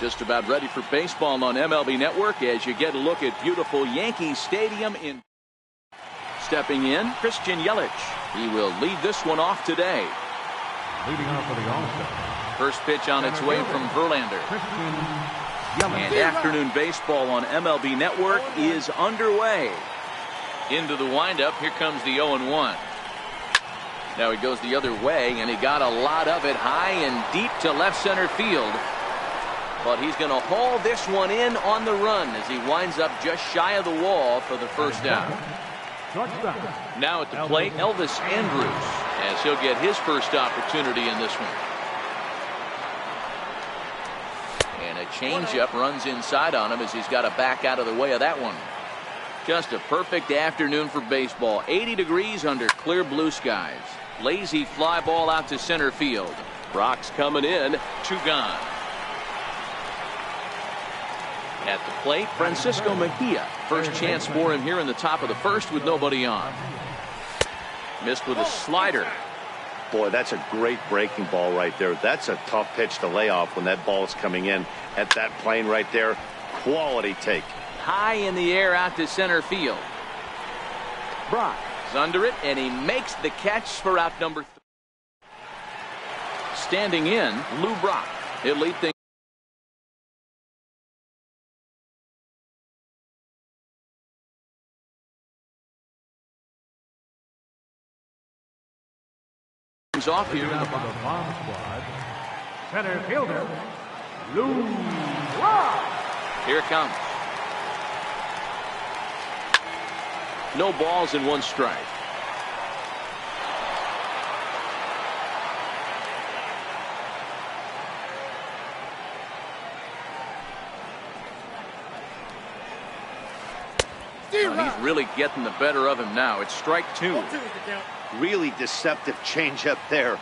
Just about ready for baseball on MLB Network as you get a look at beautiful Yankee Stadium. Stepping in, Christian Yelich. He will lead this one off today. Leading off for the All-Star. First pitch on its way from Verlander. And afternoon baseball on MLB Network is underway. Into the windup, here comes the 0-1. Now he goes the other way, and he got a lot of it high and deep to left center field. But he's going to haul this one in on the run as he winds up just shy of the wall for the first out. Now at the plate, Elvis Andrus, as he'll get his first opportunity in this one. And a changeup runs inside on him as he's got to back out of the way of that one. Just a perfect afternoon for baseball. 80 degrees under clear blue skies. Lazy fly ball out to center field. Brock's coming in, 2 gone. At the plate, Francisco Mejia. First chance for him here in the top of the first with nobody on. Missed with a slider. Boy, that's a great breaking ball right there. That's a tough pitch to lay off when that ball is coming in at that plane right there. Quality take. High in the air out to center field. Brock is under it, and he makes the catch for out number 3. Standing in, Lou Brock. He'll lead things off here. For the bomb squad, center fielder, Lou Brock. Here it comes. No balls and 1 strike. He's really getting the better of him now. It's strike 2. Really deceptive changeup there.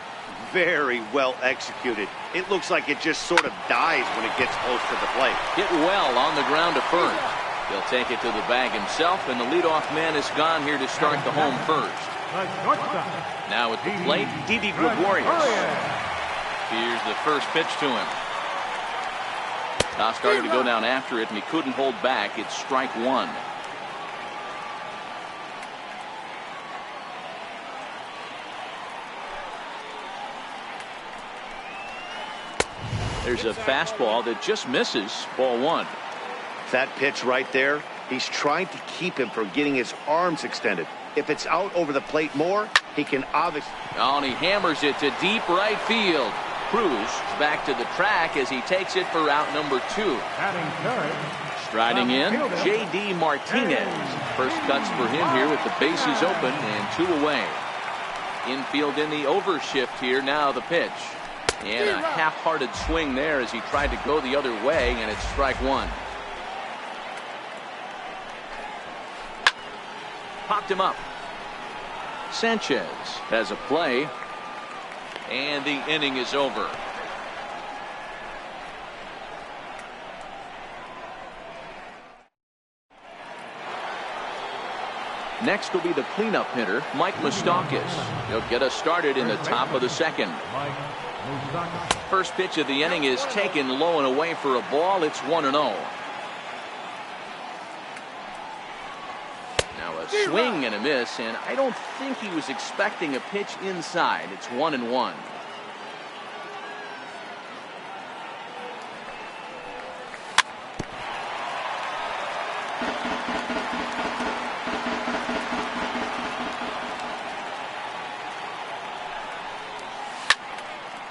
Very well executed. It looks like it just sort of dies when it gets close to the plate. Hit well on the ground to first. He'll take it to the bag himself, and the leadoff man is gone here to start the home first. Now at the plate, Didi Gregorius. Here's the first pitch to him. Now started to go down after it, and he couldn't hold back. It's strike 1. There's a fastball that just misses. Ball 1. That pitch right there, he's trying to keep him from getting his arms extended. If it's out over the plate more, he can obviously. Oh, and he hammers it to deep right field. Cruz back to the track as he takes it for out number 2. Striding in, J.D. Martinez. First cuts for him here with the bases open and 2 away. Infield in the overshift here. Now the pitch. And a half-hearted swing there as he tried to go the other way, and it's strike 1. Popped him up. Sanchez has a play, and the inning is over. Next will be the cleanup hitter, Mike Moustakas. He'll get us started in the top of the second. First pitch of the inning is taken low and away for a ball. It's 1-0. Now a swing and a miss, and I don't think he was expecting a pitch inside. It's 1-1.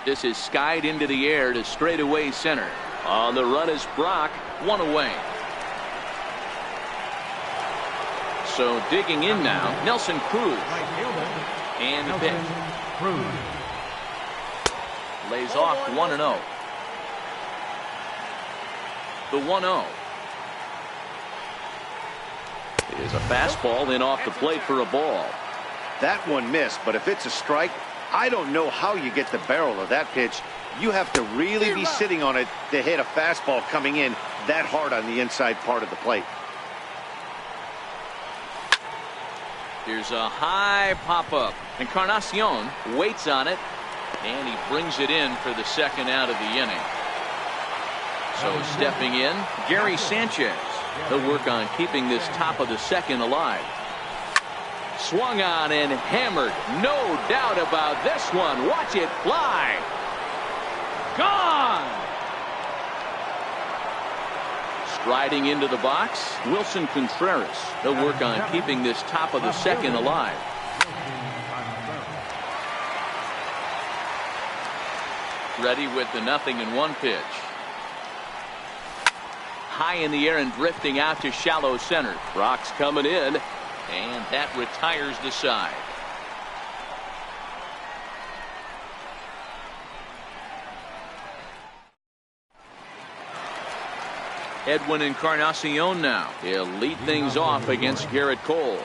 This is skied into the air to straightaway center. On the run is Brock, 1 away. So digging in now, Nelson Cruz. And the pitch. Lays off 1-0. The 1-0. It is a fastball in off the plate for a ball. That one missed, but if it's a strike, I don't know how you get the barrel of that pitch. You have to really be sitting on it to hit a fastball coming in that hard on the inside part of the plate. Here's a high pop-up. Encarnacion waits on it, and he brings it in for the second out of the inning. So stepping in, Gary Sanchez. He'll work on keeping this top of the second alive. Swung on and hammered. No doubt about this one. Watch it fly. Gone. Striding into the box, Wilson Contreras. He'll work on keeping this top of the second alive. Ready with the 0-1 pitch. High in the air and drifting out to shallow center. Rocks coming in, and that retires the side. Edwin Encarnacion now. He'll lead things off against Garrett Cole.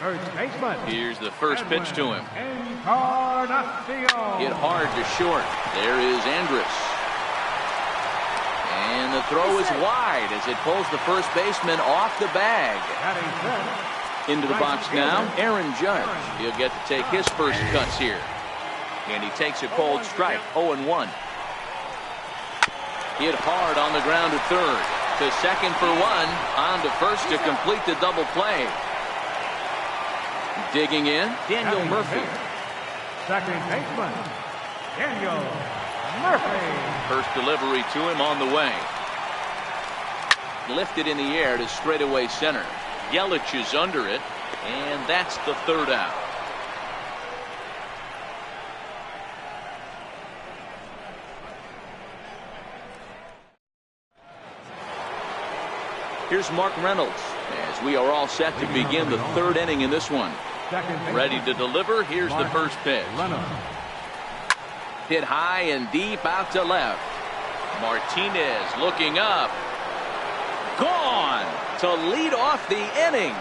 Here's the first pitch to him. Hit hard to short. There is Andrus. And the throw is wide as it pulls the first baseman off the bag. Into the box now, Aaron Judge. He'll get to take his first cuts here. And he takes a cold strike, 0-1. Hit hard on the ground to third. To second for one. On to first to complete the double play. Digging in, Daniel Murphy. Second baseman, Daniel Murphy. First delivery to him on the way. Lifted in the air to straightaway center. Yelich is under it, and that's the third out. Here's Mark Reynolds as we are all set to begin the third inning in this one. Ready to deliver. Here's the first pitch. Hit high and deep out to left. Martinez looking up. Gone to lead off the inning.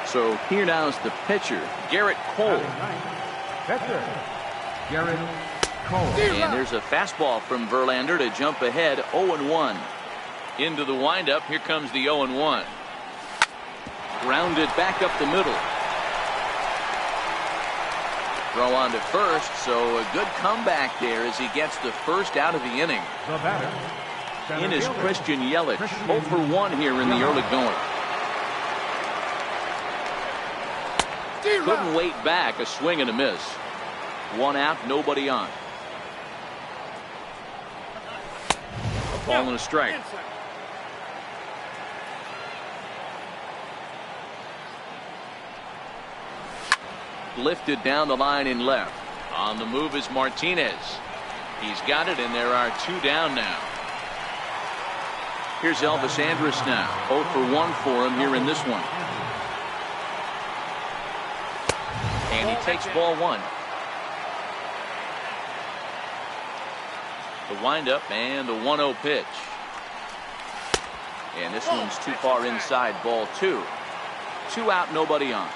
So here now is the pitcher, Garrett Cole. Pitcher, Garrett Cole. And there's a fastball from Verlander to jump ahead 0-1. Into the windup. Here comes the 0-1. Grounded back up the middle. Throw on to first, so a good comeback there as he gets the first out of the inning. The batter, in is Christian Yelich, 0 for 1 here in the early going. Couldn't wait back, a swing and a miss. One out, nobody on. A ball and a strike. Lifted down the line in left. On the move is Martinez. He's got it, and there are two down now. Here's Elvis Andrus now. 0 for 1 for him here in this one. And he takes ball one. The windup and the 1-0 pitch. And this one's too far inside, ball two. Two out, nobody on.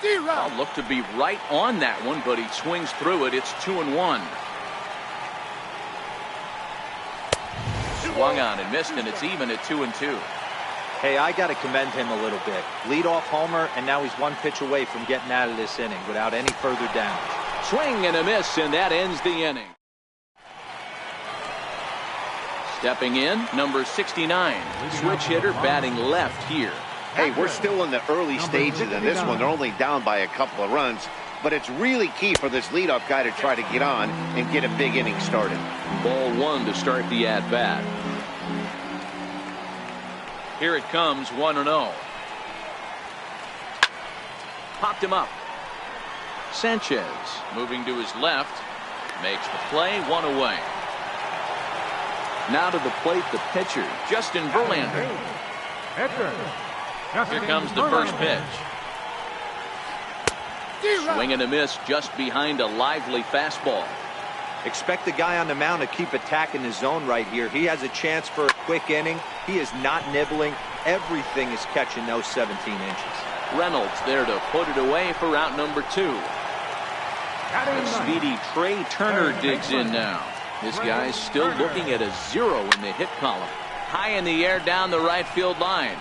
I'll look to be right on that one, but he swings through it. It's 2-1. Swung on and missed, and it's even at 2-2. Hey, I got to commend him a little bit. Leadoff homer, and now he's one pitch away from getting out of this inning without any further damage. Swing and a miss, and that ends the inning. Stepping in, number 69. Switch hitter batting left here. Hey, we're still in the early stages in this one. They're only down by a couple of runs, but it's really key for this leadoff guy to try to get on and get a big inning started. Ball one to start the at-bat. Here it comes, 1-0. Popped him up. Sanchez moving to his left. Makes the play, one away. Now to the plate, the pitcher, Justin Verlander. Here comes the first pitch. Swing and a miss just behind a lively fastball. Expect the guy on the mound to keep attacking the zone right here. He has a chance for a quick inning. He is not nibbling. Everything is catching those 17 inches. Reynolds there to put it away for out number 2. The speedy Trey Turner digs in now. This guy's still looking at a 0 in the hit column. High in the air down the right field line.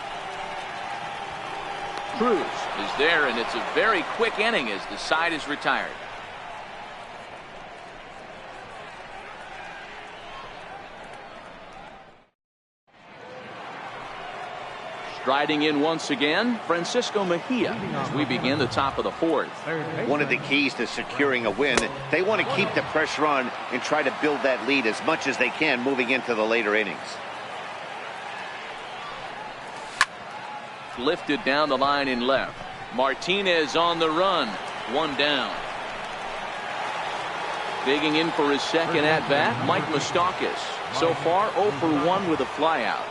Cruz is there, and it's a very quick inning as the side is retired. Striding in once again, Francisco Mejia, as we begin the top of the fourth. One of the keys to securing a win, they want to keep the pressure on and try to build that lead as much as they can moving into the later innings. Lifted down the line in left. Martinez on the run. One down. Digging in for his second at-bat, Mike Moustakas. So far, 0 for 1 with a flyout.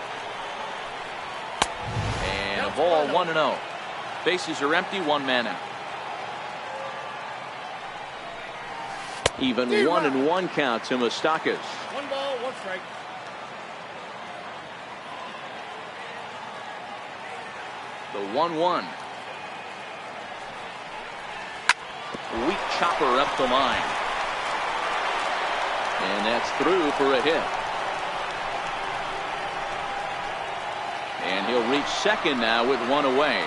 And a ball 1-0. Bases are empty, one man out. Even 1-1 count to Moustakas. 1 ball, 1 strike. The 1-1. Weak chopper up the line. And that's through for a hit. And he'll reach second now with one away.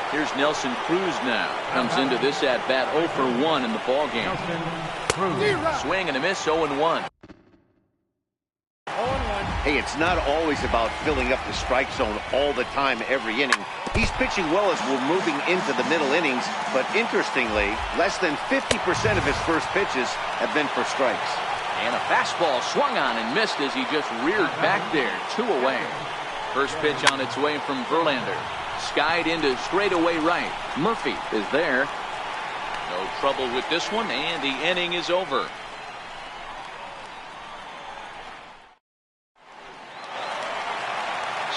Here's Nelson Cruz now. Comes into this at-bat 0 for 1 in the ballgame. Swing and a miss, 0-1. Hey, it's not always about filling up the strike zone all the time every inning. He's pitching well as we're moving into the middle innings, but interestingly, less than 50% of his first pitches have been for strikes. And a fastball swung on and missed as he just reared back there, 2 away. First pitch on its way from Verlander. Skied into straightaway right. Murphy is there. No trouble with this one, and the inning is over.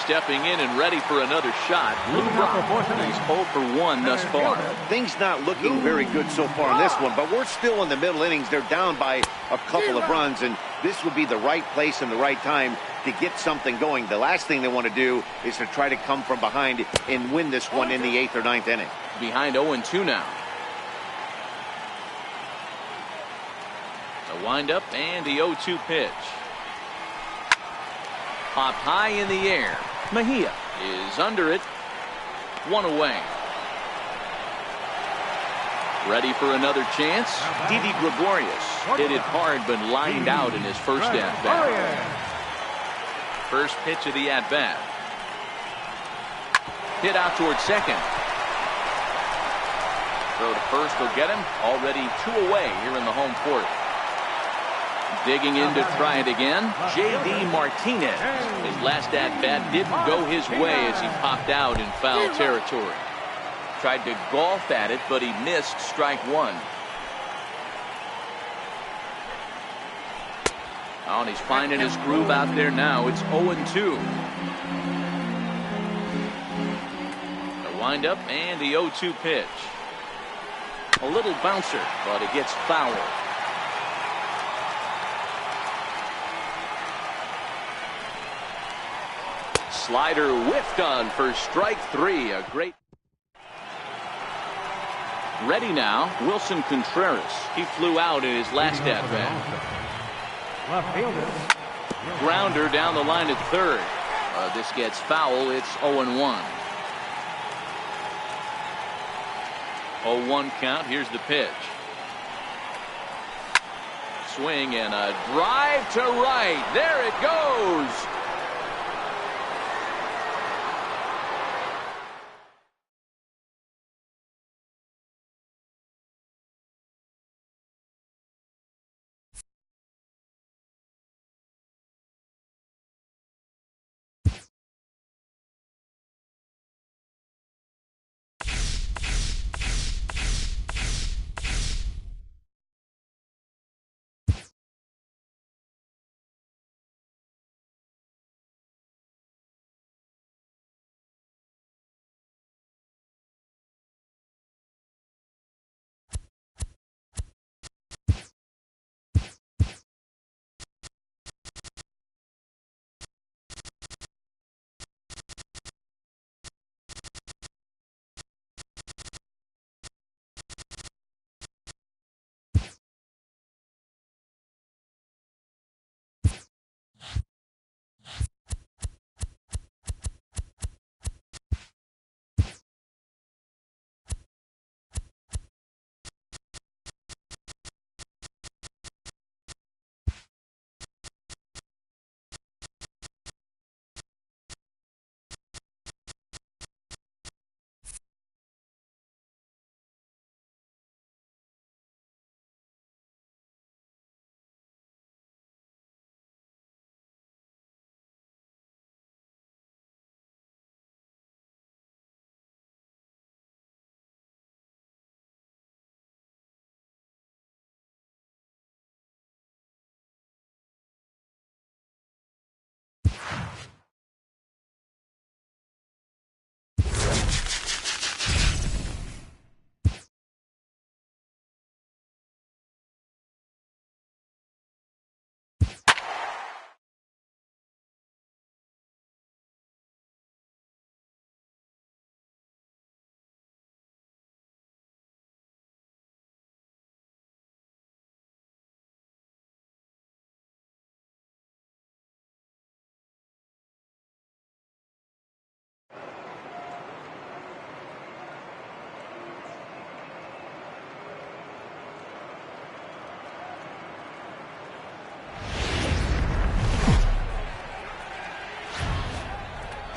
Stepping in and ready for another shot. Lou Brock. He's 0 for 1 thus far. Things not looking very good so far in this one, but we're still in the middle innings. They're down by a couple of runs, and this would be the right place and the right time to get something going. The last thing they want to do is to try to come from behind and win this one in the 8th or 9th inning. Behind 0-2 now. The windup and the 0-2 pitch. Popped high in the air. Mejia is under it. 1 away. Ready for another chance. Didi Gregorius hit it hard but lined out in his first at-bat. First pitch of the at-bat. Hit out towards second. Throw to first will get him. Already 2 away here in the home fourth. Digging in to try it again. J.D. Martinez. His last at-bat didn't go his way as he popped out in foul territory. Tried to golf at it, but he missed strike 1. Oh, and he's finding his groove out there now. It's 0-2. The windup and the 0-2 pitch. A little bouncer, but it gets foul. Slider whiffed on for strike 3. A great. Ready now, Wilson Contreras. He flew out in his last at-bat. Left fielder. Grounder down the line at third. This gets foul. It's 0-1. 0-1 count. Here's the pitch. Swing and a drive to right. There it goes.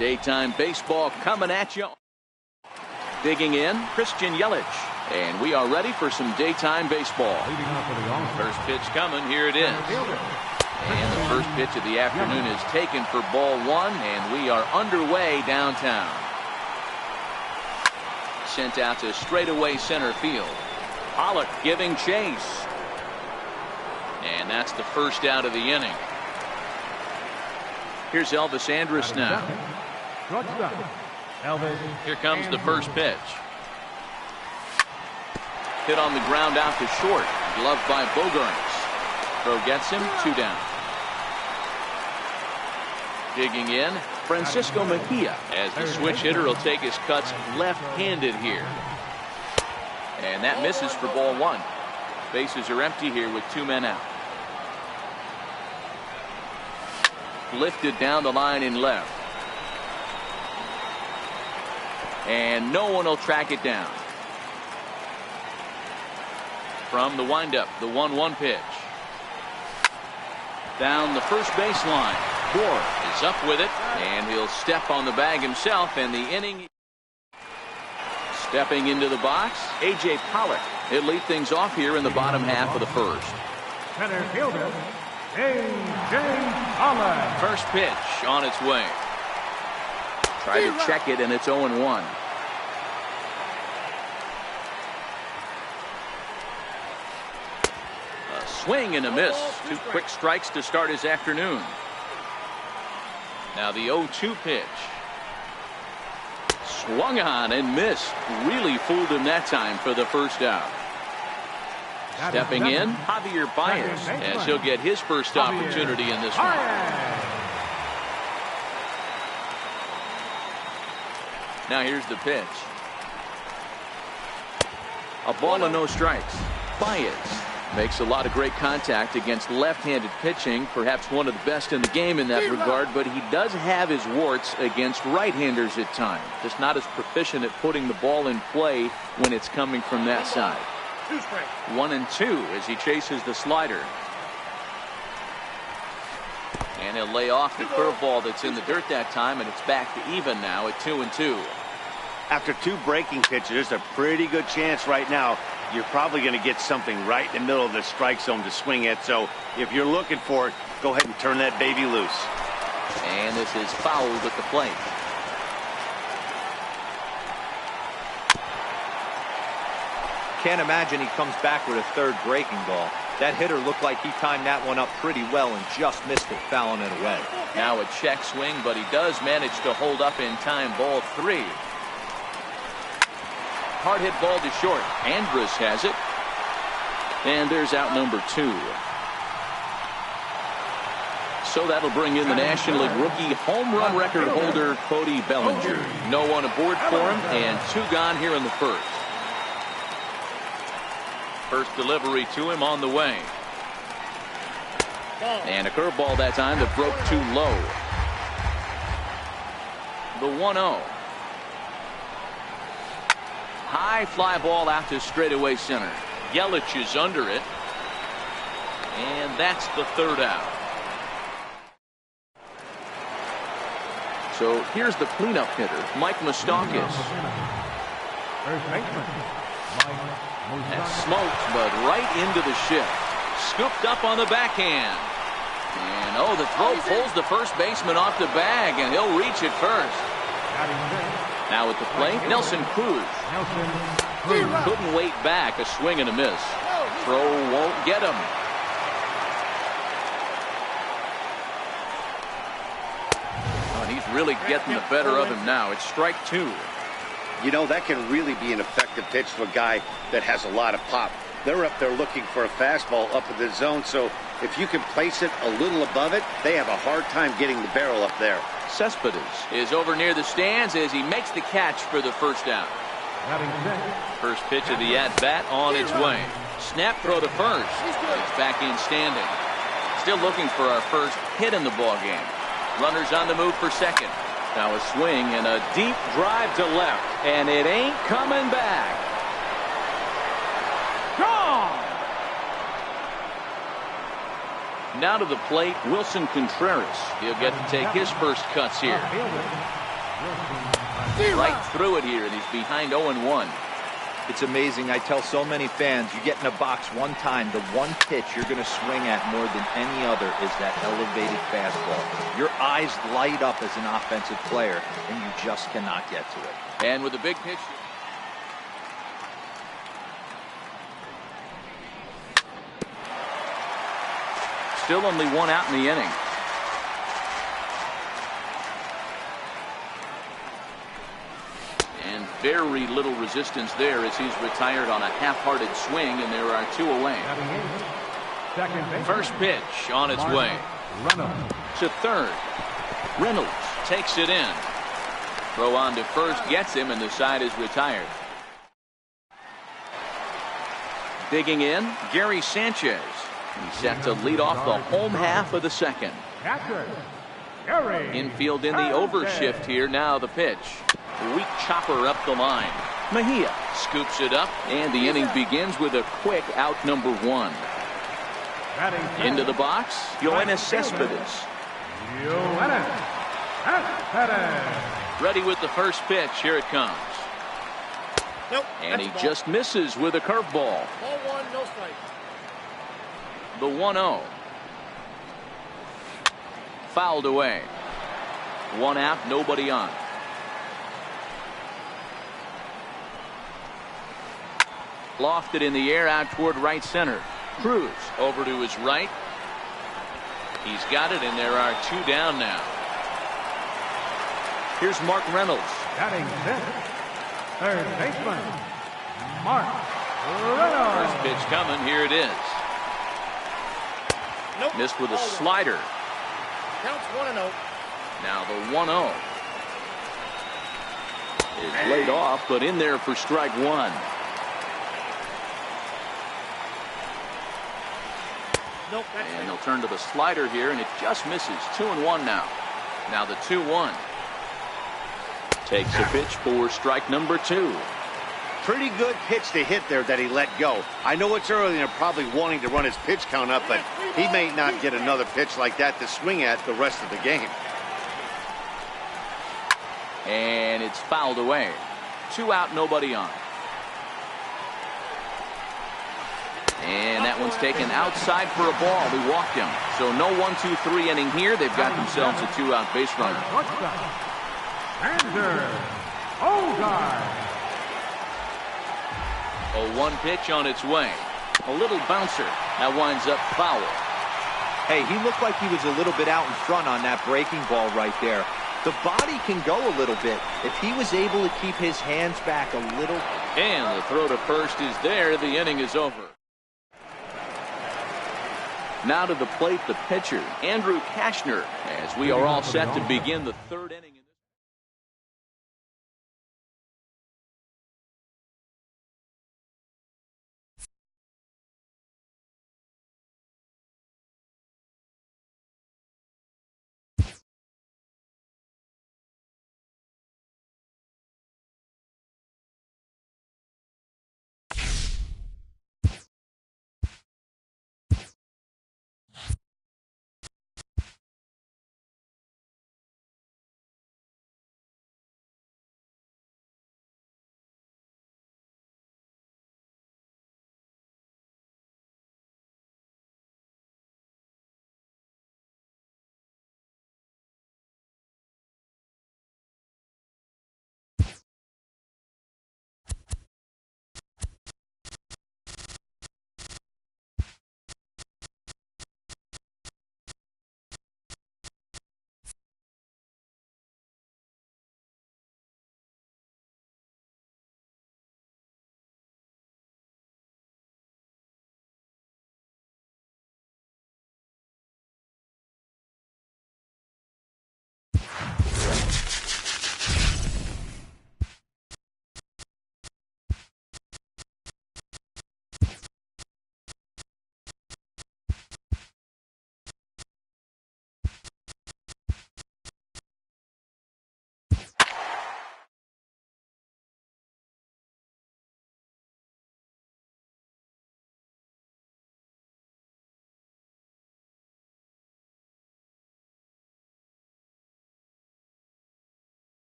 Daytime baseball coming at you. Digging in, Christian Yelich. And we are ready for some daytime baseball. First pitch coming. Here it is. And the first pitch of the afternoon is taken for ball one, and we are underway downtown. Sent out to straightaway center field. Pollock giving chase. And that's the first out of the inning. Here's Elvis Andrus now. Here comes the first pitch. Hit on the ground out to short. Gloved by Bogarts. Throw gets him, 2 down. Digging in, Francisco Mejia, as the switch hitter will take his cuts left-handed here. And that misses for ball one. Bases are empty here with 2 men out. Lifted down the line in left. And no one will track it down. From the windup, the 1-1 pitch. Down the first baseline. Moore is up with it, and he'll step on the bag himself, and the inning. Stepping into the box, A.J. Pollock. He'll lead things off here in the bottom half of the first. Center fielder, A.J. Pollock. First pitch on its way. Try to check it, and it's 0-1. A swing and a miss. 2 quick strikes to start his afternoon. Now the 0-2 pitch. Swung on and missed. Really fooled him that time for the first out. Stepping in, Javier Baez, as he'll get his first opportunity in this one. Now here's the pitch. A ball and no strikes. Baez makes a lot of great contact against left-handed pitching, perhaps one of the best in the game in that regard, but he does have his warts against right-handers at times. Just not as proficient at putting the ball in play when it's coming from that side. 1-2 as he chases the slider. And he'll lay off the curveball that's in the dirt that time, and it's back to even now at 2-2. After 2 breaking pitches, there's a pretty good chance right now you're probably going to get something right in the middle of the strike zone to swing at. So if you're looking for it, go ahead and turn that baby loose. And this is fouled at the plate. Can't imagine he comes back with a third breaking ball. That hitter looked like he timed that one up pretty well and just missed it, fouling it away. Now a check swing, but he does manage to hold up in time. Ball 3. Hard hit ball to short. Andrus has it. And there's out number 2. So that'll bring in the National League rookie home run record holder, Cody Bellinger. No one aboard for him, and 2 gone here in the first. First delivery to him on the way. And a curveball that time that broke too low. The 1-0. High fly ball out to straightaway center. Yelich is under it. And that's the third out. So here's the cleanup hitter, Mike Moustakas. That's smoked, but right into the shift. Scooped up on the backhand. And oh, the throw pulls the first baseman off the bag, and he'll reach it first. Now at the plate, Nelson Cruz. Couldn't wait back. A swing and a miss. Throw won't get him. Oh, and he's really getting the better of him now. It's strike 2. You know, that can really be an effective pitch to a guy that has a lot of pop. They're up there looking for a fastball up in the zone, so if you can place it a little above it, they have a hard time getting the barrel up there. Cespedes is over near the stands as he makes the catch for the first out. First pitch of the at-bat on its way. Snap throw to first. It's back in standing. Still looking for our first hit in the ballgame. Runners on the move for second. Now a swing and a deep drive to left. And it ain't coming back. Gone! Now to the plate, Wilson Contreras. He'll get to take his first cuts here. Right through it here, and he's behind 0-1. It's amazing. I tell so many fans, you get in a box one time, the one pitch you're going to swing at more than any other is that elevated fastball. Your eyes light up as an offensive player, and you just cannot get to it. And with a big pitch. Still only one out in the inning. And very little resistance there as he's retired on a half-hearted swing, and there are 2 away. First pitch on its way. To third. Reynolds takes it in. Throw on to first gets him, and the side is retired. Digging in, Gary Sanchez. He's set to lead off the home half of the second. Infield in the overshift here. Now the pitch. Weak chopper up the line. Mejia scoops it up, and the inning begins with a quick out number 1. Into the box, Yoenis Cespedes. Ready with the first pitch. Here it comes. And he just misses with a curveball. Ball 1, no strike. The 1-0. Fouled away. 1 out, nobody on. Lofted in the air out toward right center. Cruz over to his right. He's got it, and there are 2 down now. Here's Mark Reynolds. Batting fifth, third baseman, Mark Reynolds. First pitch coming. Here it is. Nope. Missed with a slider. Counts 1-0. Now the 1-0 is laid off, but in there for strike 1. Nope, And they'll turn to the slider here, and it just misses. 2-1 now. Now the 2-1. Takes a pitch for strike number 2. Pretty good pitch to hit there that he let go. I know it's early and they're probably wanting to run his pitch count up, but he may not get another pitch like that to swing at the rest of the game. And it's fouled away. 2 out, nobody on. And that one's taken outside for a ball. They walked him. So no 1-2-3 inning here. They've got themselves a 2-out base runner. A 1 pitch on its way. A little bouncer. That winds up foul. Hey, he looked like he was a little bit out in front on that breaking ball right there. The body can go a little bit. If he was able to keep his hands back a little. And the throw to first is there. The inning is over. Now to the plate, the pitcher, Andrew Kashner, as we are all set to begin the 3rd inning.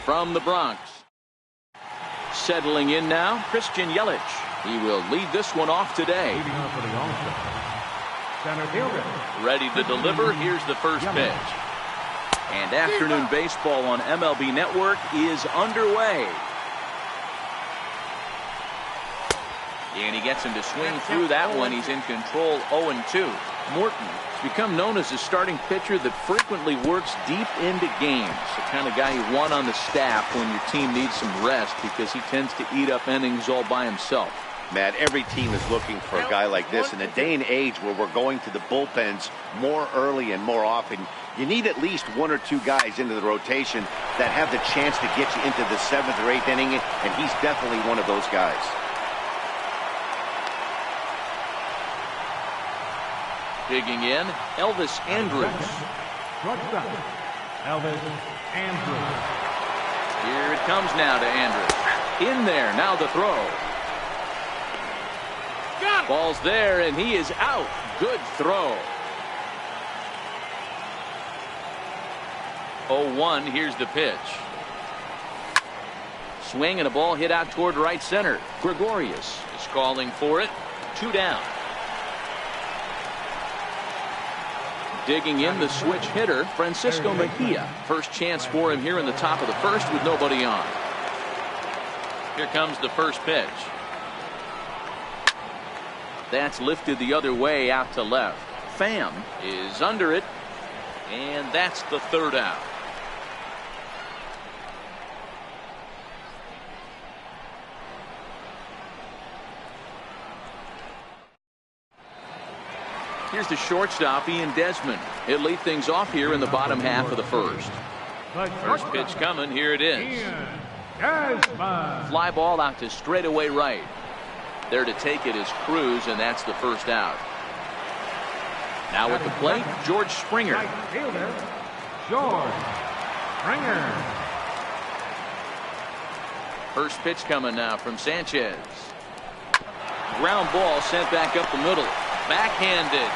from the Bronx. Settling in now, Christian Yelich. He will lead this one off today. Leading off for the All-Star, center fielder. Ready to deliver. Here's the first pitch. And afternoon baseball on MLB Network is underway. And he gets him to swing through that one. He's in control, 0-2. Morton has become known as a starting pitcher that frequently works deep into games. The kind of guy you want on the staff when your team needs some rest because he tends to eat up innings all by himself. Matt, every team is looking for a guy like this. In a day and age where we're going to the bullpens more early and more often, you need at least 1 or 2 guys into the rotation that have the chance to get you into the 7th or 8th inning, and he's definitely one of those guys. Digging in, Elvis Andrus. Shortstop, Elvis Andrus. Here it comes now to Andrus. In there, now the throw. Ball's there, and he is out. Good throw. 0-1, here's the pitch. Swing and a ball hit out toward right center. Gregorius is calling for it. 2 down. Digging in, the switch hitter, Francisco Mejia. First chance for him here in the top of the first with nobody on. Here comes the first pitch. That's lifted the other way out to left. Pham is under it, and that's the 3rd out. Here's the shortstop, Ian Desmond. He'll lead things off here in the bottom half of the first. First pitch coming. Here it is. Fly ball out to straightaway right. There to take it is Cruz, and that's the first out. Now at the plate, George Springer. Right fielder, George Springer. First pitch coming now from Sanchez. Ground ball sent back up the middle. Backhanded.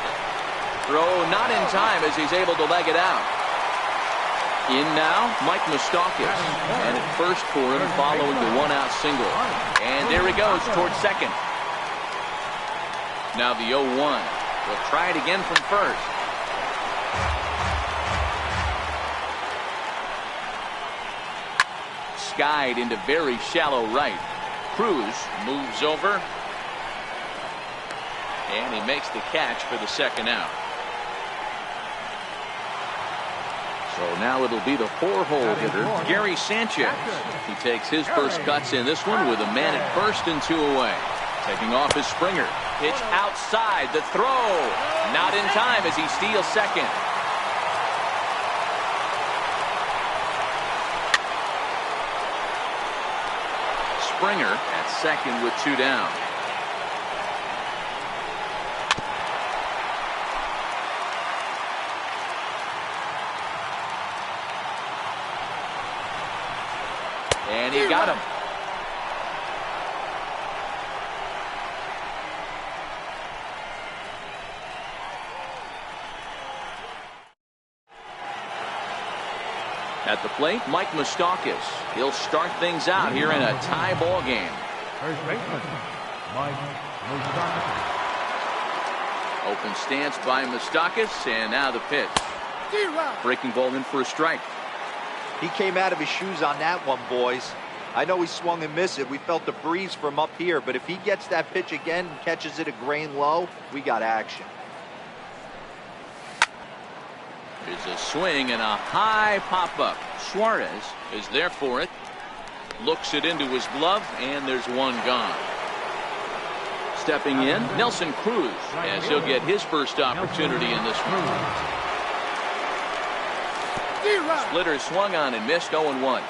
Throw not in time as he's able to leg it out. In now, Mike Moustakas. And at first for him following the 1-out single. And there he goes towards second. Now the 0-1. We'll try it again from first. Skied into very shallow right. Cruz moves over. And he makes the catch for the 2nd out. So now it'll be the 4-hole hitter, Gary Sanchez. He takes his first cuts in this one with a man at first and 2 away. Taking off his Springer. Pitch outside. The throw. Not in time as he steals second. Springer at second with 2 down. And he got him. At the plate, Mike Moustakas. He'll start things out here in a tie ball game. First baseman, Mike Moustakas. Open stance by Moustakas, and now the pitch. Breaking ball in for a strike. He came out of his shoes on that one, boys. I know he swung and missed it. We felt the breeze from up here, but if he gets that pitch again and catches it a grain low, we got action. There's a swing and a high pop-up. Suarez is there for it. Looks it into his glove, and there's one gone. Stepping in, Nelson Cruz, as he'll get his first opportunity in this one. Splitter swung on and missed. 0-1.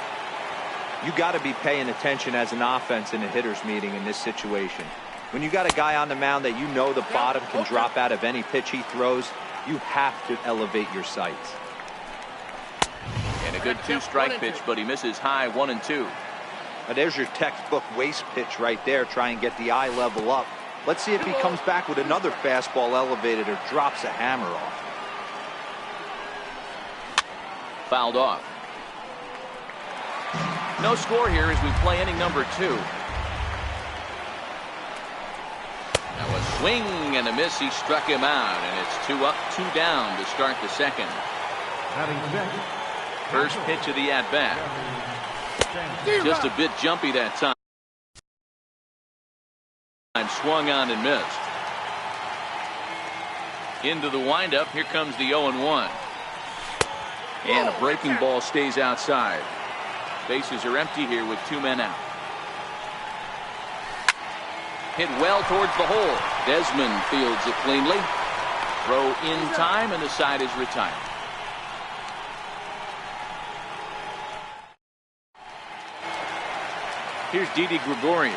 You got to be paying attention as an offense in a hitter's meeting in this situation. When you got a guy on the mound that you know the bottom can drop out of any pitch he throws, you have to elevate your sights. And a good 2-strike pitch, but he misses high 1-2. Now there's your textbook waste pitch right there. Try and get the eye level up. Let's see if he comes back with another fastball elevated or drops a hammer off. Fouled off. No score here as we play inning number 2. Now a swing and a miss. He struck him out, and it's 2 up, 2 down to start the second. First pitch of the at-bat. Just a bit jumpy that time. Swung on and missed. Into the windup. Here comes the 0-1. And a breaking ball stays outside. Bases are empty here with 2 men out. Hit well towards the hole. Desmond fields it cleanly. Throw in time, and the side is retired. Here's Didi Gregorius.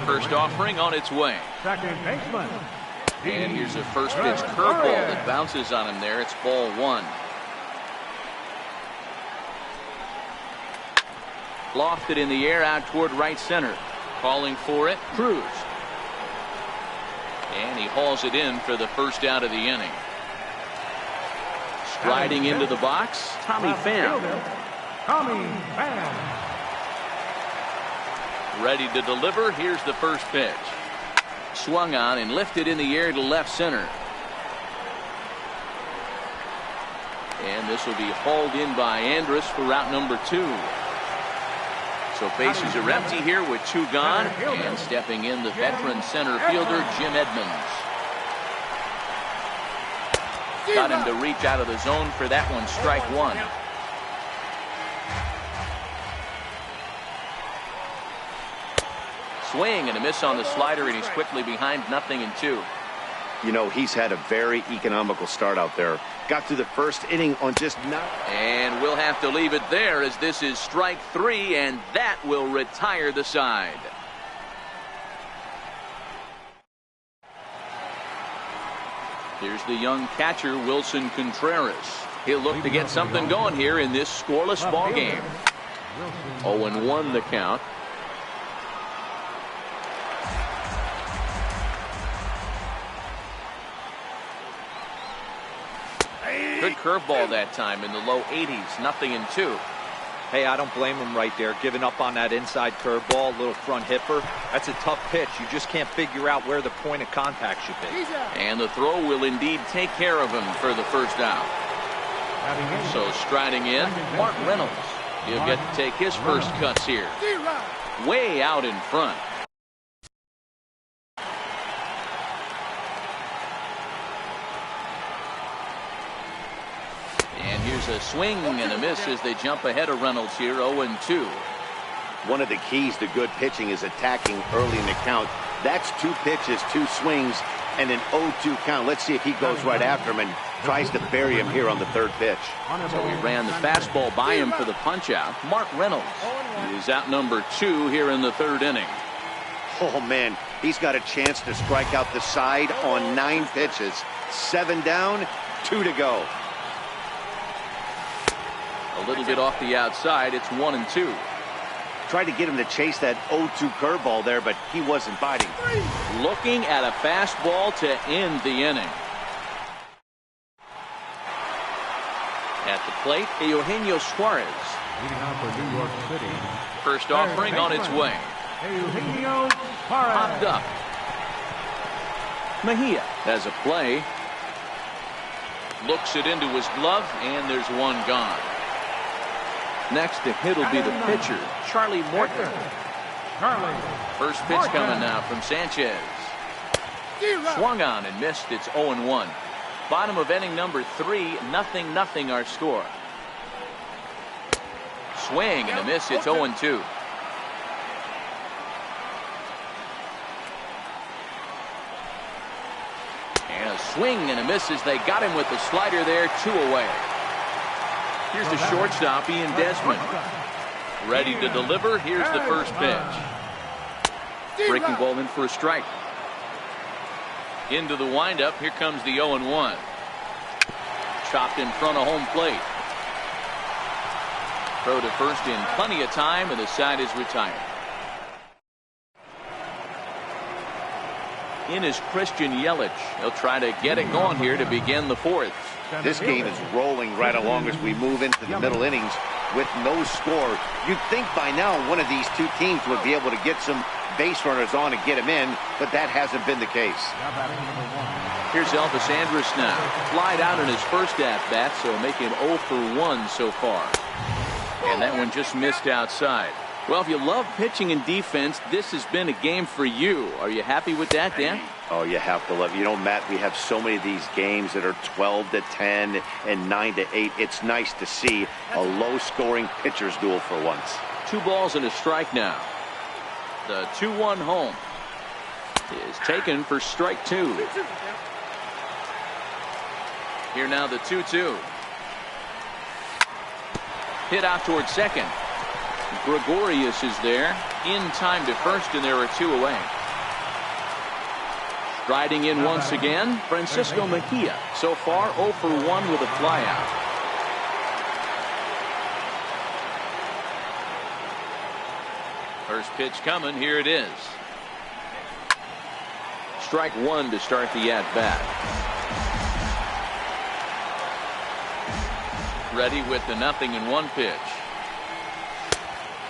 First offering on its way. Second baseman. And here's a first pitch curveball that bounces on him there. It's ball 1. Lofted in the air out toward right center. Calling for it, Cruz. And he hauls it in for the first out of the inning. Striding into the box, Tommy Pham. Tommy Pham. Ready to deliver. Here's the first pitch. Swung on and lifted in the air to left center. And this will be hauled in by Andrus for route number 2. So bases are empty here with 2 gone, and stepping in the veteran center fielder Jim Edmonds. Got him to reach out of the zone for that one. Strike 1. Swing and a miss on the slider, and he's quickly behind 0-2. You know, he's had a very economical start out there. Got through the first inning on just not. And we'll have to leave it there as this is strike 3, and that will retire the side. Here's the young catcher, Wilson Contreras. He'll look to get something going here in this scoreless ball game. 0-1 the count. Good curveball that time in the low 80s. 0-2. Hey, I don't blame him right there. Giving up on that inside curveball, little front hipper. That's a tough pitch. You just can't figure out where the point of contact should be. And the throw will indeed take care of him for the first out. So striding in, Mark Reynolds. He'll get to take his first cuts here. Way out in front. Here's a swing and a miss as they jump ahead of Reynolds here. 0-2. One of the keys to good pitching is attacking early in the count. That's 2 pitches, 2 swings, and an 0-2 count. Let's see if he goes right after him and tries to bury him here on the 3rd pitch. So he ran the fastball by him for the punch out. Mark Reynolds is out number 2 here in the 3rd inning. Oh man, he's got a chance to strike out the side on 9 pitches. 7 down, 2 to go. A little bit off the outside. It's 1-2. Tried to get him to chase that 0-2 curveball there, but he wasn't biting. Looking at a fastball to end the inning. At the plate, Eugenio Suarez. Leading out for New York City. First offering on its way. Eugenio Suarez. Popped up. Mejia has a play. Looks it into his glove, and there's 1 gone. Next to hit will be the pitcher, Charlie Morton. First pitch coming now from Sanchez. Swung on and missed. It's 0-1. Bottom of inning number 3, 0-0 our score. Swing and a miss. It's 0-2. And a swing and a miss as they got him with the slider there. 2 away. Here's the shortstop, Ian Desmond. Ready to deliver. Here's the first pitch. Breaking ball in for a strike. Into the windup. Here comes the 0-1. Chopped in front of home plate. Throw to first in plenty of time, and the side is retired. in is Christian Yelich. He'll try to get it going here to begin the fourth. This game is rolling right along as we move into the middle innings with no score. You'd think by now one of these two teams would be able to get some base runners on and get them in, but that hasn't been the case. Here's Elvis Andrus now. Flied out in his first at-bat, so making 0 for 1 so far. And that one just missed outside. Well, if you love pitching and defense, this has been a game for you. Are you happy with that, Dan? Oh, you have to love it. You know, Matt, we have so many of these games that are 12-10 and 9-8. It's nice to see a low-scoring pitcher's duel for once. 2 balls and a strike now. The 2-1 home is taken for strike 2. Here now the 2-2. Hit out towards second. Gregorius is there in time to first, and there are 2 away. Striding in once again, Francisco Mejia. So far 0 for 1 with a flyout. First pitch coming. Here it is. Strike 1 to start the at-bat. Ready with the 0-1 pitch.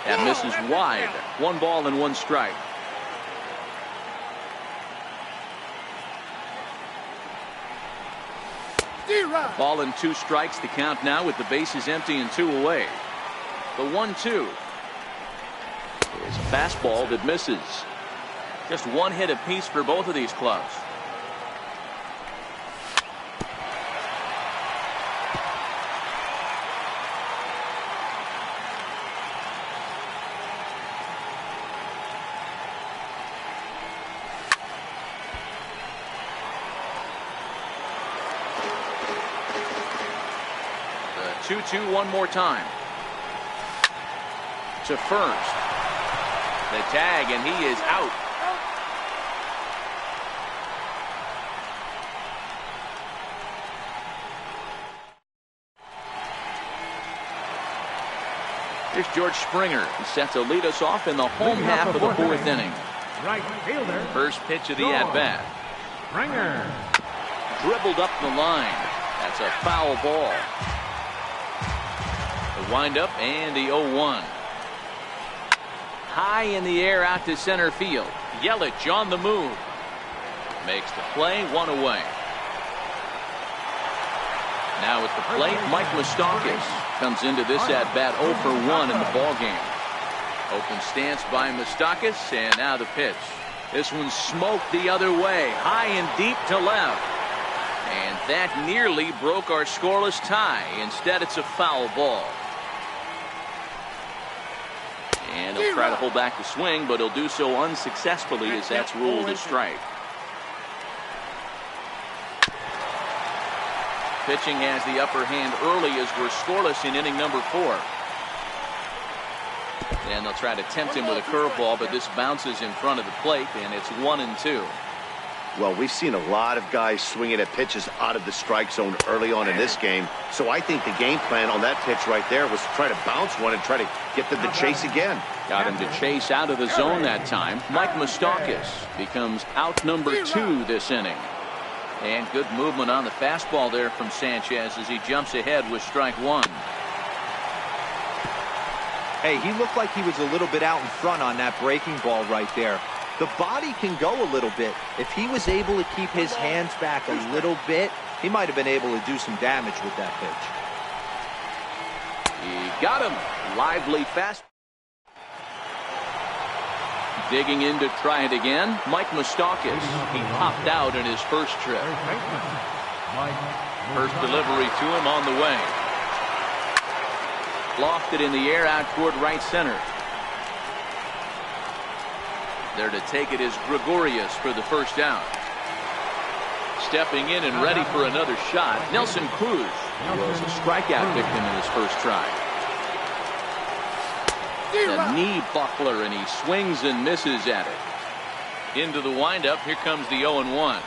That misses wide. 1 ball and 1 strike. Ball and 2 strikes to count now with the bases empty and 2 away. The 1-2 is a fastball that misses. Just 1 hit apiece for both of these clubs. The 2-2 one more time. To first. The tag, and he is out. Here's George Springer. He set to lead us off in the home half of the 4th inning. Right fielder. First pitch of the at-bat. Springer. Dribbled up the line. That's a foul ball. The windup and the 0-1. High in the air out to center field. Yelich on the move. Makes the play, 1 away. Now at the plate, Mike Moustakas comes into this at-bat 0 for 1 in the ballgame. Open stance by Moustakas, and now the pitch. This one smoked the other way, high and deep to left. And that nearly broke our scoreless tie. Instead, it's a foul ball. And he'll try to hold back the swing, but he'll do so unsuccessfully as that's ruled a strike. Pitching has the upper hand early as we're scoreless in inning number 4. And they'll try to tempt him with a curveball, but this bounces in front of the plate, and it's 1-2. Well, we've seen a lot of guys swinging at pitches out of the strike zone early on in this game. So I think the game plan on that pitch right there was to try to bounce one and try to get them to chase again. Got him to chase out of the zone that time. Mike Moustakas becomes out number 2 this inning. And good movement on the fastball there from Sanchez as he jumps ahead with strike 1. Hey, he looked like he was a little bit out in front on that breaking ball right there. The body can go a little bit. If he was able to keep his hands back a little bit, he might have been able to do some damage with that pitch. He got him. Lively fast. Digging in to try it again. Mike Moustakas. He popped out in his first trip. First delivery to him on the way. Lofted in the air out toward right center. There to take it is Gregorius for the first out. Stepping in and ready for another shot, Nelson Cruz was a strikeout victim in his first try. A knee buckler, and he swings and misses at it. Into the windup, here comes the 0-1.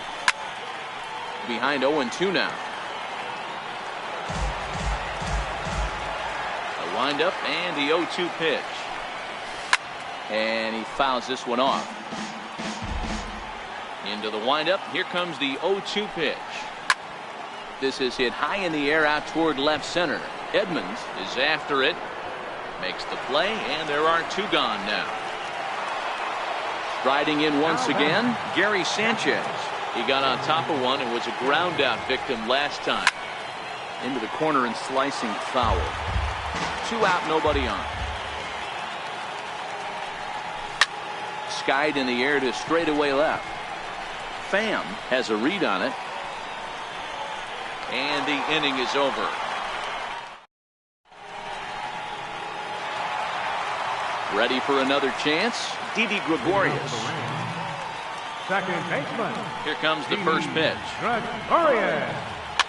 Behind 0-2 now. The windup and the 0-2 pitch. And he fouls this one off. Into the windup. Here comes the 0-2 pitch. This is hit high in the air out toward left center. Edmonds is after it. Makes the play, and there are two gone now. Striding in once again, Gary Sanchez. He got on top of one and was a ground out victim last time. Into the corner and slicing foul. 2 out, nobody on. Skied in the air to straightaway left. Pham has a read on it. And the inning is over. Ready for another chance, Didi Gregorius. Second baseman. Here comes the first pitch. Gregorius.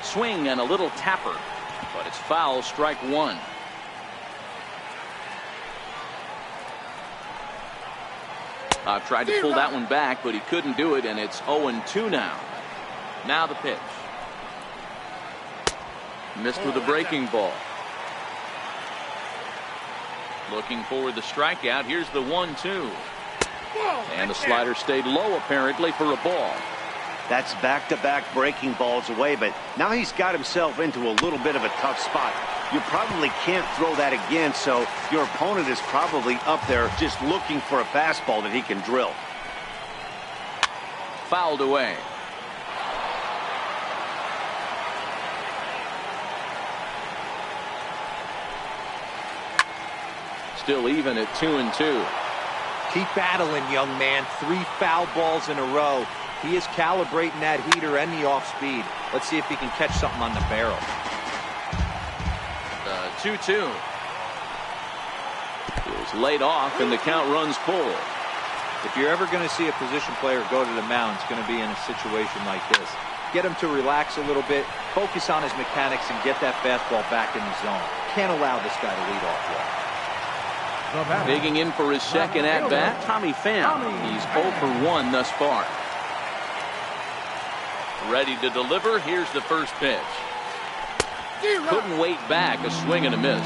Swing and a little tapper, but it's foul, strike one. Tried to pull that one back, but he couldn't do it, and it's 0-2 now. Now the pitch. Missed with a breaking ball. Looking for the strikeout. Here's the 1-2. And the slider stayed low apparently for a ball. That's back-to-back breaking balls away, but now he's got himself into a little bit of a tough spot. You probably can't throw that again, so your opponent is probably up there just looking for a fastball that he can drill. Fouled away. Still even at 2-2. Keep battling, young man. 3 foul balls in a row. He is calibrating that heater and the off speed. Let's see if he can catch something on the barrel. 2-2. He was laid off and the count runs full. If you're ever going to see a position player go to the mound, it's going to be in a situation like this. Get him to relax a little bit, focus on his mechanics, and get that fastball back in the zone. Can't allow this guy to lead off well. Digging in for his second at-bat, Tommy Pham. He's 0 for 1 thus far. Ready to deliver. Here's the first pitch. Couldn't wait back. A swing and a miss.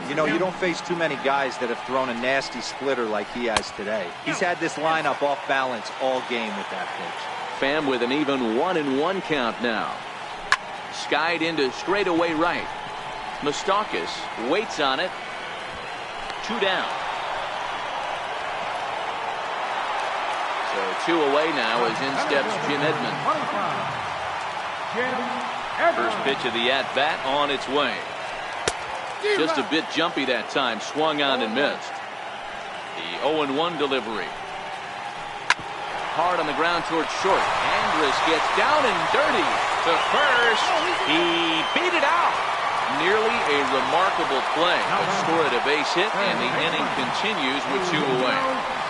You know, you don't face too many guys that have thrown a nasty splitter like he has today. He's had this lineup off balance all game with that pitch. Pham with an even 1-1 count now. Skied into straightaway right. Moustakas waits on it. 2 down. So 2 away now as in steps Jim Edmonds. First pitch of the at-bat on its way. Just a bit jumpy that time. Swung on and missed. The 0-1 delivery. Hard on the ground towards short. Andrus gets down and dirty to first. He beat it out. Nearly a remarkable play. But scored a base hit, and the inning continues with 2 away.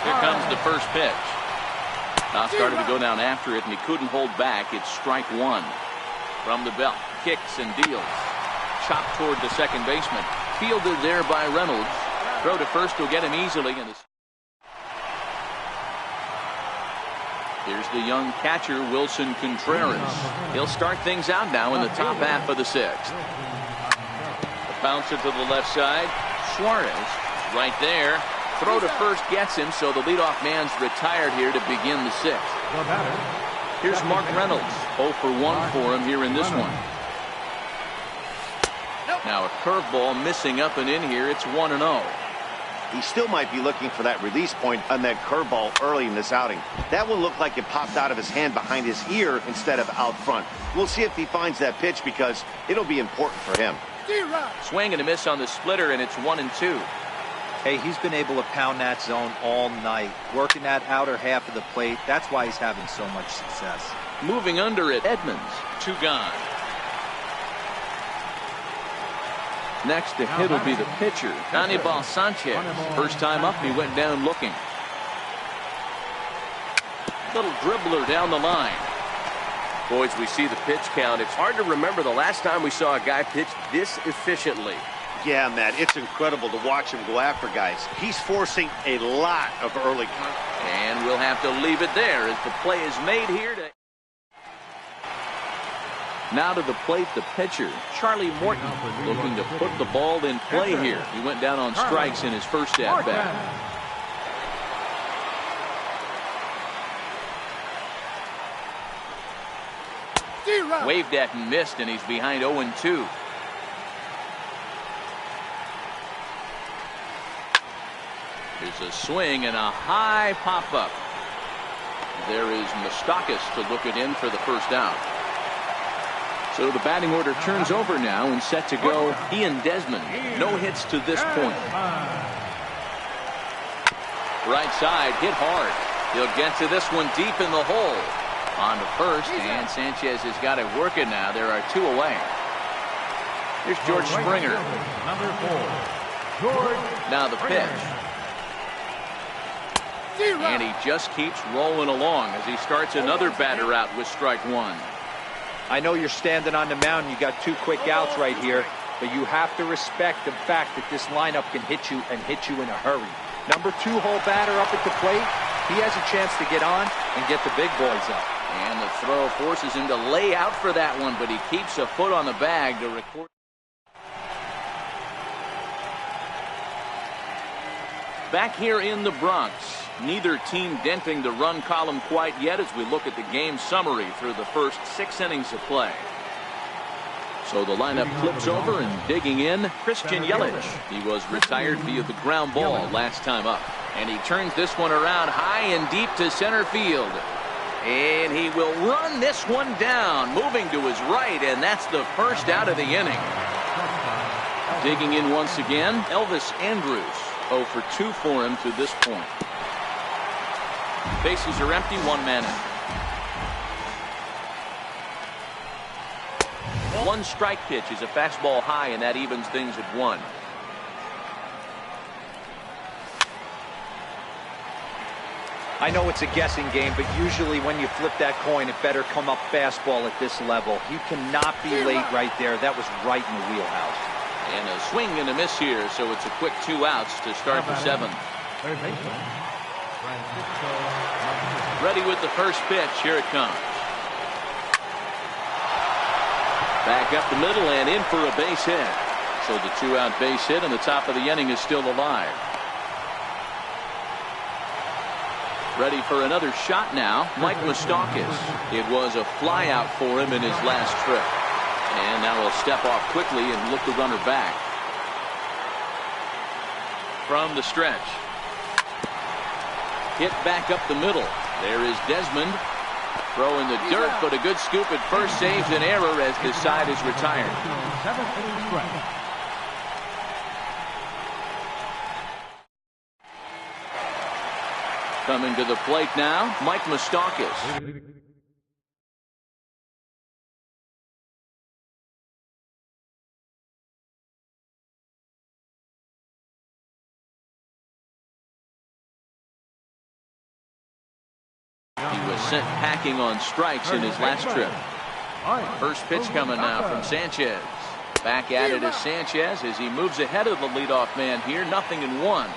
Here comes the first pitch. Now started to go down after it, and he couldn't hold back. It's strike one. From the belt, kicks and deals. Chopped toward the second baseman. Fielded there by Reynolds. Throw to first will get him easily. Here's the young catcher, Wilson Contreras. He'll start things out now in the top half of the 6th. The bouncer to the left side. Suarez right there. Throw to first gets him, so the leadoff man's retired here to begin the 6th. Here's Mark Reynolds. 0 for 1 for him here in this one. Now a curveball missing up and in here. It's 1-0. He still might be looking for that release point on that curveball early in this outing. That one looked like it popped out of his hand behind his ear instead of out front. We'll see if he finds that pitch because it'll be important for him. Swing and a miss on the splitter, and it's 1-2. Hey, he's been able to pound that zone all night, working that outer half of the plate. That's why he's having so much success. Moving under it, Edmonds. 2 gone. Next to hit will be the pitcher, Anibal Sanchez. First time up, he went down looking. Little dribbler down the line. Boys, we see the pitch count. It's hard to remember the last time we saw a guy pitch this efficiently. Yeah, Matt, it's incredible to watch him go after guys. He's forcing a lot of early contact. And we'll have to leave it there as the play is made here. Now to the plate, the pitcher, Charlie Morton, looking to put the ball in play here. He went down on strikes in his first at-bat. Waved at and missed, and he's behind 0-2. Here's a swing and a high pop-up. There is Moustakas to look it in for the first out. So the batting order turns over now and set to go. Ian Desmond, no hits to this point. Right side, hit hard. He'll get to this one deep in the hole. On to first, and Sanchez has got it working now. There are 2 away. Here's George Springer. Number 4, George. Now the pitch. And he just keeps rolling along as he starts another batter out with strike 1. I know you're standing on the mound. You got 2 quick outs right here, but you have to respect the fact that this lineup can hit you and hit you in a hurry. Number 2-hole batter up at the plate. He has a chance to get on and get the big boys up. And the throw forces him to lay out for that one, but he keeps a foot on the bag to record. Back here in the Bronx, neither team denting the run column quite yet as we look at the game summary through the first 6 innings of play. So the lineup flips over and digging in, Christian Yelich. He was retired via the ground ball last time up. And he turns this one around high and deep to center field. And he will run this one down, moving to his right, and that's the first out of the inning. Digging in once again, Elvis Andrus. 0 for 2 for him to this point. Bases are empty, 1 man in. 1 strike pitch is a fastball high, and that evens things at 1. I know it's a guessing game, but usually when you flip that coin, it better come up fastball at this level. You cannot be late right there. That was right in the wheelhouse. And a swing and a miss here, so it's a quick 2 outs to start the 7th. Ready with the first pitch. Here it comes. Back up the middle and in for a base hit. So the 2-out base hit and the top of the inning is still alive. Ready for another shot now, Mike Moustakas. It was a fly out for him in his last trip. And now he'll step off quickly and look the runner back. From the stretch. Hit back up the middle. There is Desmond. Throw in the dirt, but a good scoop at first saves an error as this side is retired. 7th inning stretch. Coming to the plate now, Mike Moustakas. He was sent packing on strikes in his last trip. First pitch coming now from Sanchez. Back at it as Sanchez as he moves ahead of the leadoff man here. 0-1.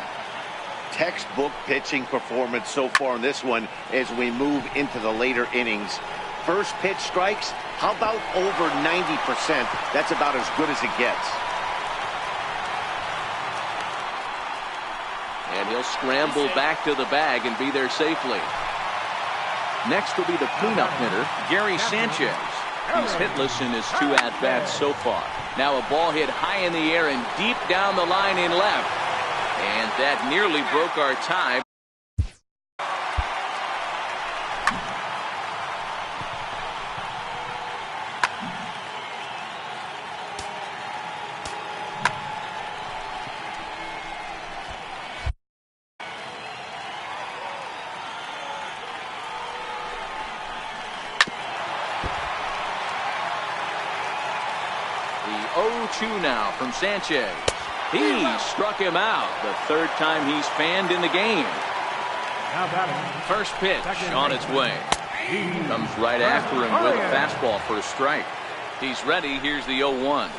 Textbook pitching performance so far in this one as we move into the later innings. First pitch strikes, how about over 90%? That's about as good as it gets. And he'll scramble back to the bag and be there safely. Next will be the cleanup hitter, Gary Sanchez. He's hitless in his 2 at-bats so far. Now a ball hit high in the air and deep down the line in left. And that nearly broke our tie. The 0-2 now from Sanchez. He struck him out. The 3rd time he's fanned in the game. First pitch on its way. Comes right after him with a fastball for a strike. He's ready. Here's the 0-1.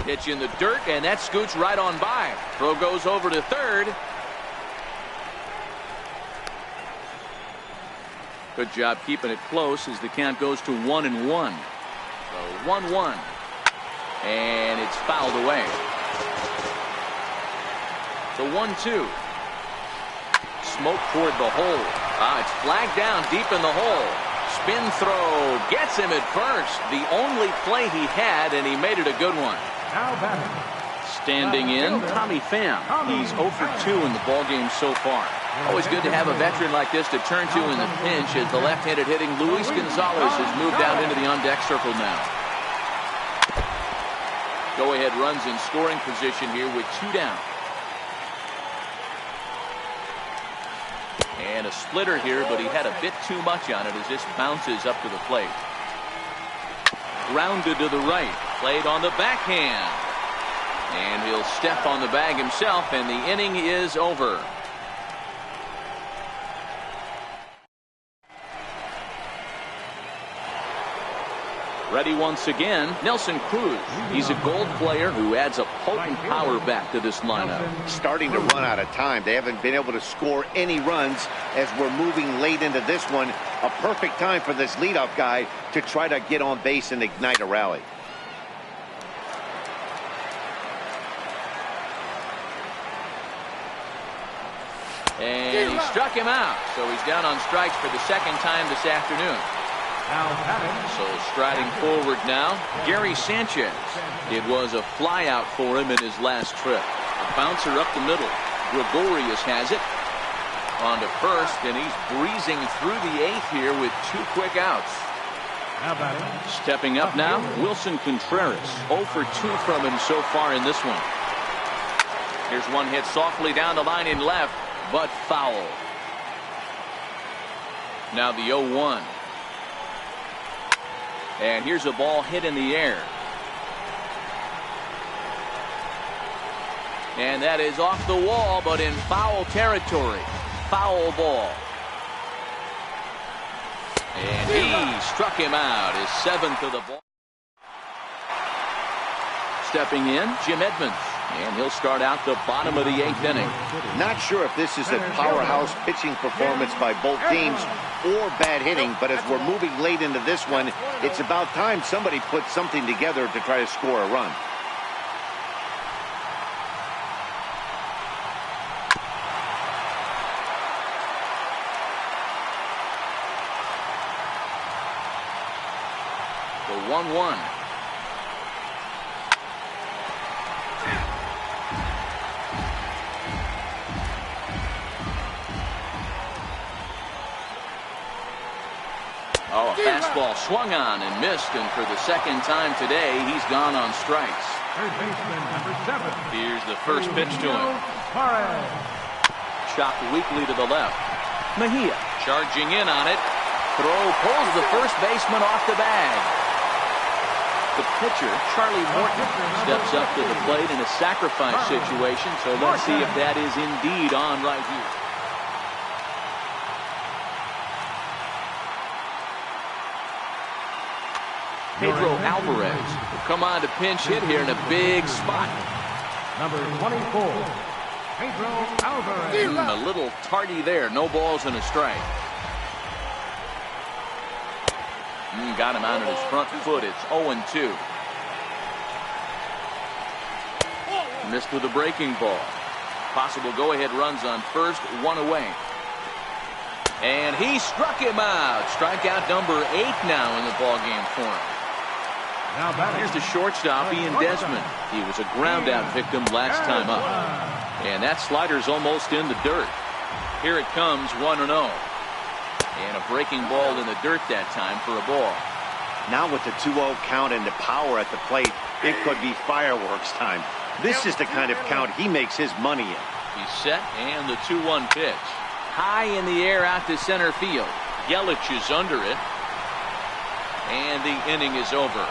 Pitch in the dirt, and that scoots right on by. Throw goes over to 3rd. Good job keeping it close as the count goes to 1-1. So 1-1. And it's fouled away. The 1-2. Smoke toward the hole. It's flagged down deep in the hole. spin throw gets him at first. The only play he had, and he made it a good one. Now batting. Standing in, Tommy Pham. He's 0 for 2 in the ballgame so far. Always good to have a veteran like this to turn to in the pinch, as the left-handed hitting Luis Gonzalez has moved out into the on-deck circle now. Go-ahead runs in scoring position here with 2 down. And a splitter here, but he had a bit too much on it as this bounces up to the plate. Grounded to the right, played on the backhand. And he'll step on the bag himself, and the inning is over. Ready once again, Nelson Cruz. He's a Gold player who adds a potent power back to this lineup. Starting to run out of time. They haven't been able to score any runs as we're moving late into this one. A perfect time for this leadoff guy to try to get on base and ignite a rally. And he struck him out, so he's down on strikes for the second time this afternoon. So striding forward now, Gary Sanchez. It was a flyout for him in his last trip. A bouncer up the middle. Gregorius has it. On to first, and he's breezing through the 8th here with 2 quick outs. Stepping up now, Wilson Contreras. 0 for 2 from him so far in this one. Here's one hit softly down the line in left, but foul. Now the 0-1. And here's a ball hit in the air. And that is off the wall, but in foul territory. Foul ball. And he struck him out, his 7th of the ball. Stepping in, Jim Edmonds. And he'll start out the bottom of the 8th inning. Not sure if this is a powerhouse pitching performance by both teams or bad hitting, but as we're moving late into this one, it's about time somebody puts something together to try to score a run. The 1-1. Oh, a fastball swung on and missed, and for the second time today, he's gone on strikes. Third baseman, number 7. Here's the first pitch to him. Chopped weakly to the left. Mejia charging in on it. Throw pulls the first baseman off the bag. The pitcher, Charlie Morton, steps up to the plate in a sacrifice situation, so let's see if that is indeed on right here. Pedro Alvarez will come on to pinch hit here in a big spot. Number 24, Pedro Alvarez. A little tardy there. No balls and a strike. Got him out of his front foot. It's 0-2. Missed with a breaking ball. Possible go-ahead runs on first. 1 away. And he struck him out. Strikeout number 8 now in the ballgame for him. Here's the shortstop, Ian Desmond. He was a ground-out victim last time up. And that slider's almost in the dirt. Here it comes, 1-0. And a breaking ball in the dirt that time for a ball. Now with the 2-0 count and the power at the plate, it could be fireworks time. This is the kind of count he makes his money in. He's set, and the 2-1 pitch. High in the air out to center field. Yelich is under it. And the inning is over.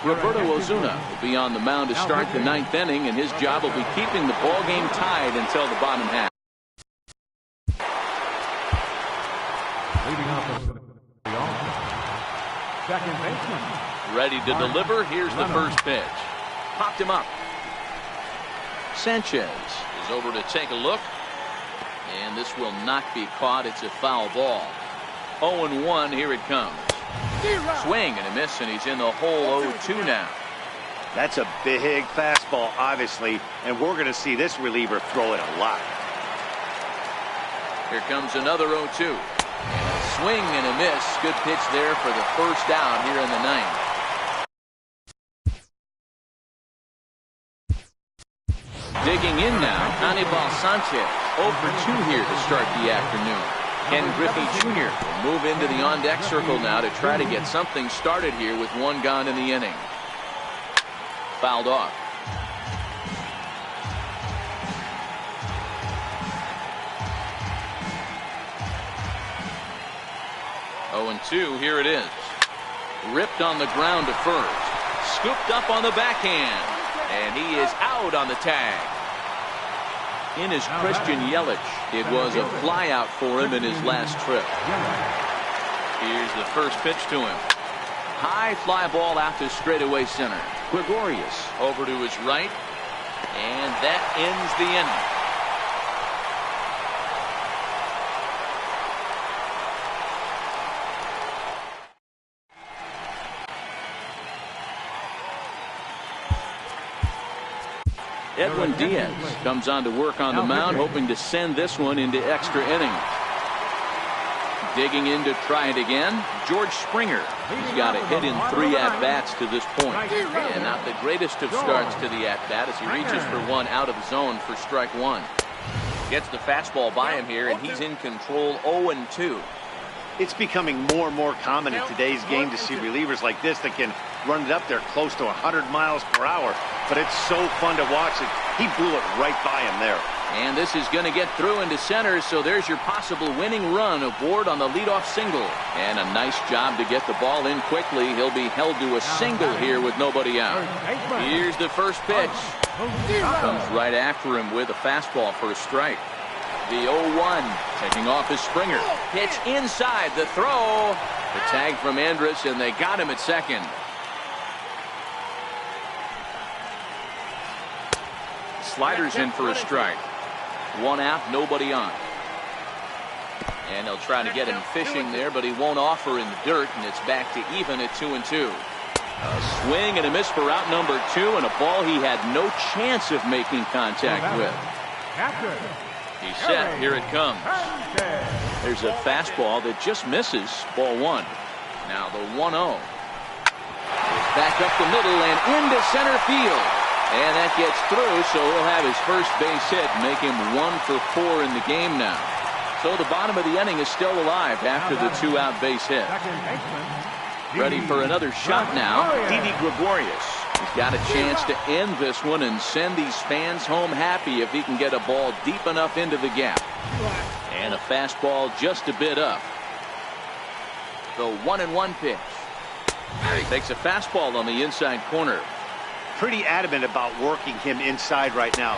Roberto Ozuna will be on the mound to start the 9th inning, and his job will be keeping the ball game tied until the bottom half. Leading off the second baseman. Ready to deliver. Here's the first pitch. Popped him up. Sanchez is over to take a look. And this will not be caught. It's a foul ball. 0-1. Here it comes. Swing and a miss, and he's in the hole 0-2 now. That's a big fastball, obviously, and we're going to see this reliever throw it a lot. Here comes another 0-2. And a swing and a miss. Good pitch there for the first out here in the ninth. Digging in now, Anibal Sanchez. 0 for 2 here to start the afternoon. Ken Griffey Jr. will move into the on-deck circle now to try to get something started here with one gone in the inning. Fouled off. Oh, and 2, here it is. Ripped on the ground to first. Scooped up on the backhand. And he is out on the tag. In is Christian Yelich. It was a flyout for him in his last trip. Here's the first pitch to him. High fly ball out to straightaway center. Gregorius over to his right. And that ends the inning. Edwin Diaz comes on to work on the mound, hoping to send this one into extra innings. Digging in to try it again, George Springer. He's got a hit in 3 at-bats to this point. And not the greatest of starts to the at-bat as he reaches for one out of the zone for strike 1. Gets the fastball by him here, and he's in control 0-2. It's becoming more and more common in today's game to see relievers like this that can run it up there close to 100 miles per hour. But it's so fun to watch it. He blew it right by him there. And this is going to get through into center, so there's your possible winning run aboard on the leadoff single. And a nice job to get the ball in quickly. He'll be held to a single here with nobody out. Here's the first pitch. Comes right after him with a fastball for a strike. The 0-1 taking off his Springer. Pitch inside the throw. The tag from Andrus, and they got him at second. Sliders in for a strike. 1 out, nobody on. And they'll try to get him fishing there, but he won't offer in the dirt, and it's back to even at 2-2. A swing and a miss for out number 2, and a ball he had no chance of making contact with. He's set. Here it comes. There's a fastball that just misses. Ball 1. Now the 1-0. Back up the middle and into center field. And that gets through, so he'll have his first base hit, make him 1 for 4 in the game now. So the bottom of the inning is still alive after the 2-out base hit. Ready for another shot now. Didi Gregorius. He's got a chance to end this one and send these fans home happy if he can get a ball deep enough into the gap. And a fastball just a bit up. The 1-1 pitch. Takes a fastball on the inside corner. Pretty adamant about working him inside right now.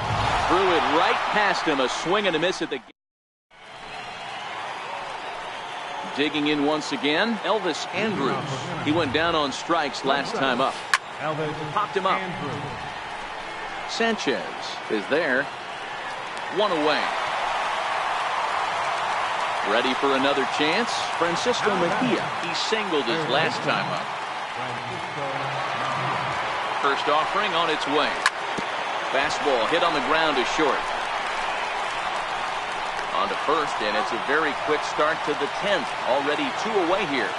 Threw it right past him. A swing and a miss at the. Digging in once again, Elvis Andrus. He went down on strikes last time up. Popped him up. Sanchez is there. 1 away. Ready for another chance. Francisco Mejia. He singled his last time up. First offering on its way. Fastball hit on the ground to short. On to first, and it's a very quick start to the 10th. Already 2 away here.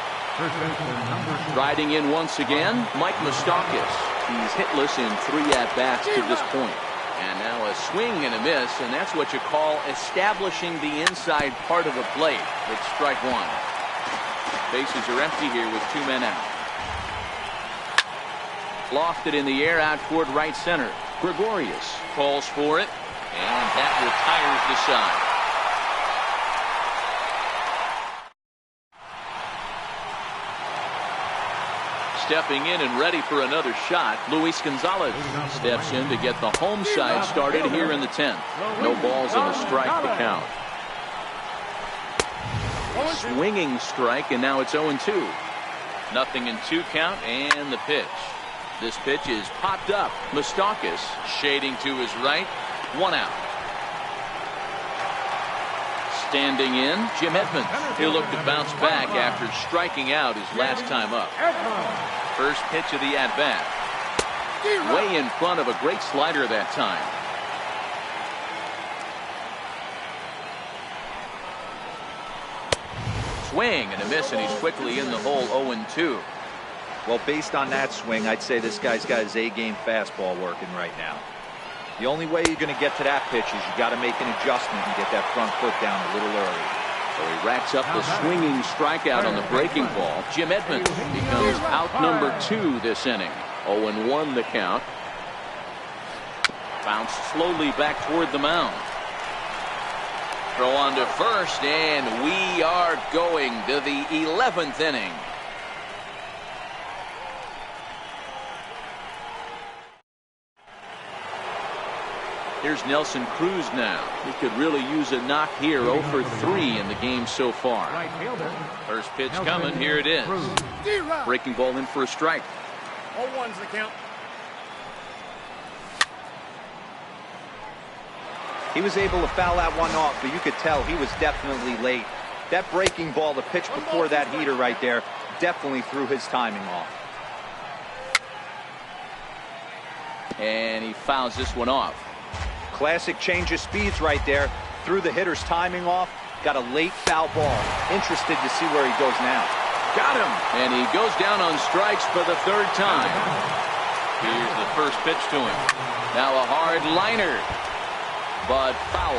Riding in once again, Mike Moustakas. He's hitless in 3 at-bats to this point. And now a swing and a miss, and that's what you call establishing the inside part of the plate. It's strike 1. Bases are empty here with 2 men out. Lofted in the air out toward right center. Gregorius calls for it, and that retires the side. Stepping in and ready for another shot, Luis Gonzalez steps in to get the home side started here in the 10th. No balls and a strike to count. Swinging strike, and now it's 0-2. Nothing in 2 count, and the pitch. This pitch is popped up. Moustakas shading to his right. 1 out. Standing in, Jim Edmonds. He'll look to bounce back after striking out his last time up. First pitch of the at-bat. Way in front of a great slider that time. Swing and a miss, and he's quickly in the hole. 0-2. Well, based on that swing, I'd say this guy's got his A-game fastball working right now. The only way you're going to get to that pitch is you got to make an adjustment and get that front foot down a little early. So he racks up the swinging strikeout on the breaking ball. Jim Edmonds becomes out number 2 this inning. 0-1 the count. Bounced slowly back toward the mound. Throw on to first, and we are going to the 11th inning. Here's Nelson Cruz now. He could really use a knock here. 0 for 3 in the game so far. First pitch coming. Here it is. Breaking ball in for a strike. 0-1's the count. He was able to foul that one off, but you could tell he was definitely late. That breaking ball, the pitch before that heater right there, definitely threw his timing off. And he fouls this one off. Classic change of speeds right there. Threw the hitter's timing off. Got a late foul ball. Interested to see where he goes now. Got him. And he goes down on strikes for the 3rd time. Here's the first pitch to him. Now a hard liner. But foul.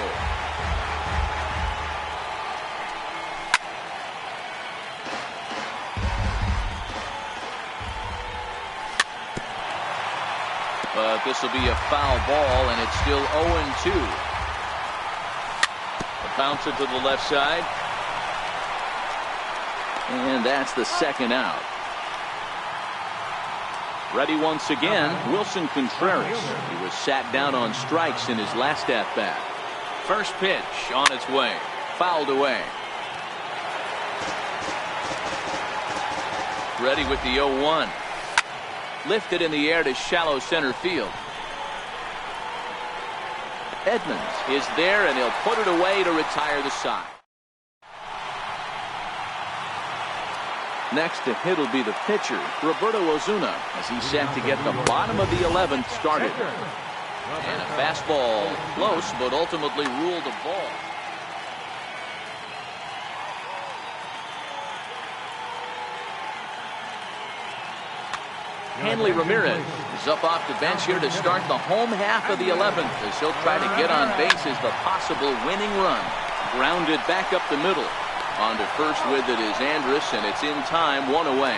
But this will be a foul ball, and it's still 0-2. A bouncer to the left side. And that's the 2nd out. Ready once again, Wilson Contreras. He was sat down on strikes in his last at-bat. First pitch on its way. Fouled away. Ready with the 0-1. Lifted in the air to shallow center field. Edmonds is there, and he'll put it away to retire the side. Next to hit will be the pitcher, Roberto Ozuna, as he's set to get the bottom of the 11th started. And a fastball close, but ultimately ruled a ball. Hanley Ramirez is up off the bench here to start the home half of the 11th, as he'll try to get on base as the possible winning run. Grounded back up the middle. On to first with it is Andrus, and it's in time, 1 away.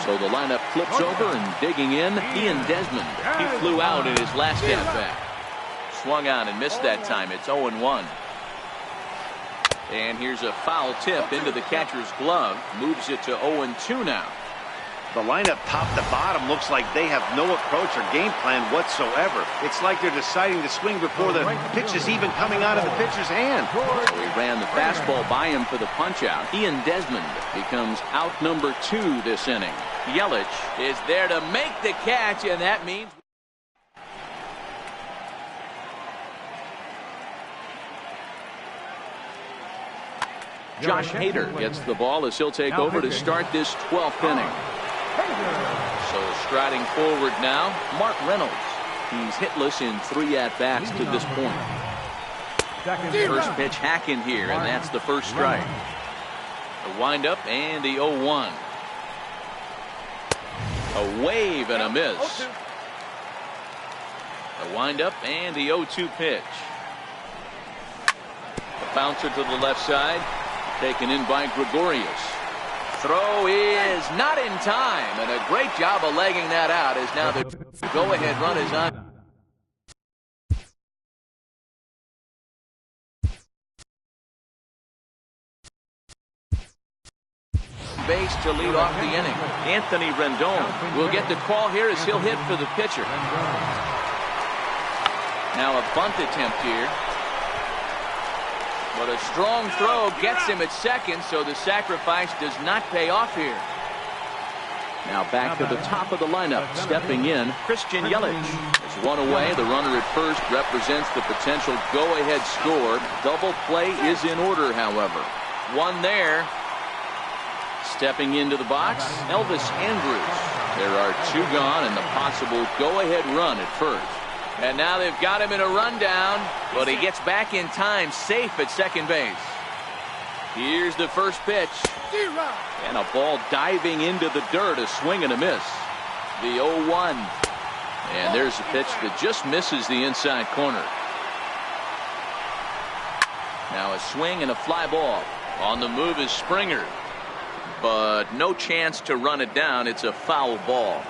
So the lineup flips over, and digging in, Ian Desmond. He flew out in his last at-bat. Swung on and missed that time. It's 0-1. And here's a foul tip into the catcher's glove. Moves it to 0-2 now. The lineup top to bottom looks like they have no approach or game plan whatsoever. It's like they're deciding to swing before the pitch is even coming out of the pitcher's hand. So he ran the fastball by him for the punch-out. Ian Desmond becomes out number 2 this inning. Yelich is there to make the catch, and that means... Josh Hader gets the ball as he'll take over to start this 12th inning. So striding forward now, Mark Reynolds. He's hitless in 3 at-bats to this point. First pitch hack in here, and that's the first strike. The windup and the 0-1. A wave and a miss. The windup and the 0-2 pitch. The bouncer to the left side, taken in by Gregorius. Throw is not in time, and a great job of legging that out as now the go-ahead run is on. Base to lead off the inning. Anthony Rendon will get the call here as he'll hit for the pitcher. Now a bunt attempt here. But a strong throw gets him at second, so the sacrifice does not pay off here. Now back to the top of the lineup. Stepping in, Christian Yelich. There's one away. The runner at first represents the potential go-ahead score. Double play is in order, however. One there. Stepping into the box, Elvis Andrus. There are two gone and the possible go-ahead run at first. And now they've got him in a rundown, but he gets back in time, safe at second base. Here's the first pitch. And a ball diving into the dirt, a swing and a miss. The 0-1. And there's a pitch that just misses the inside corner. Now a swing and a fly ball. On the move is Springer. But no chance to run it down. It's a foul ball.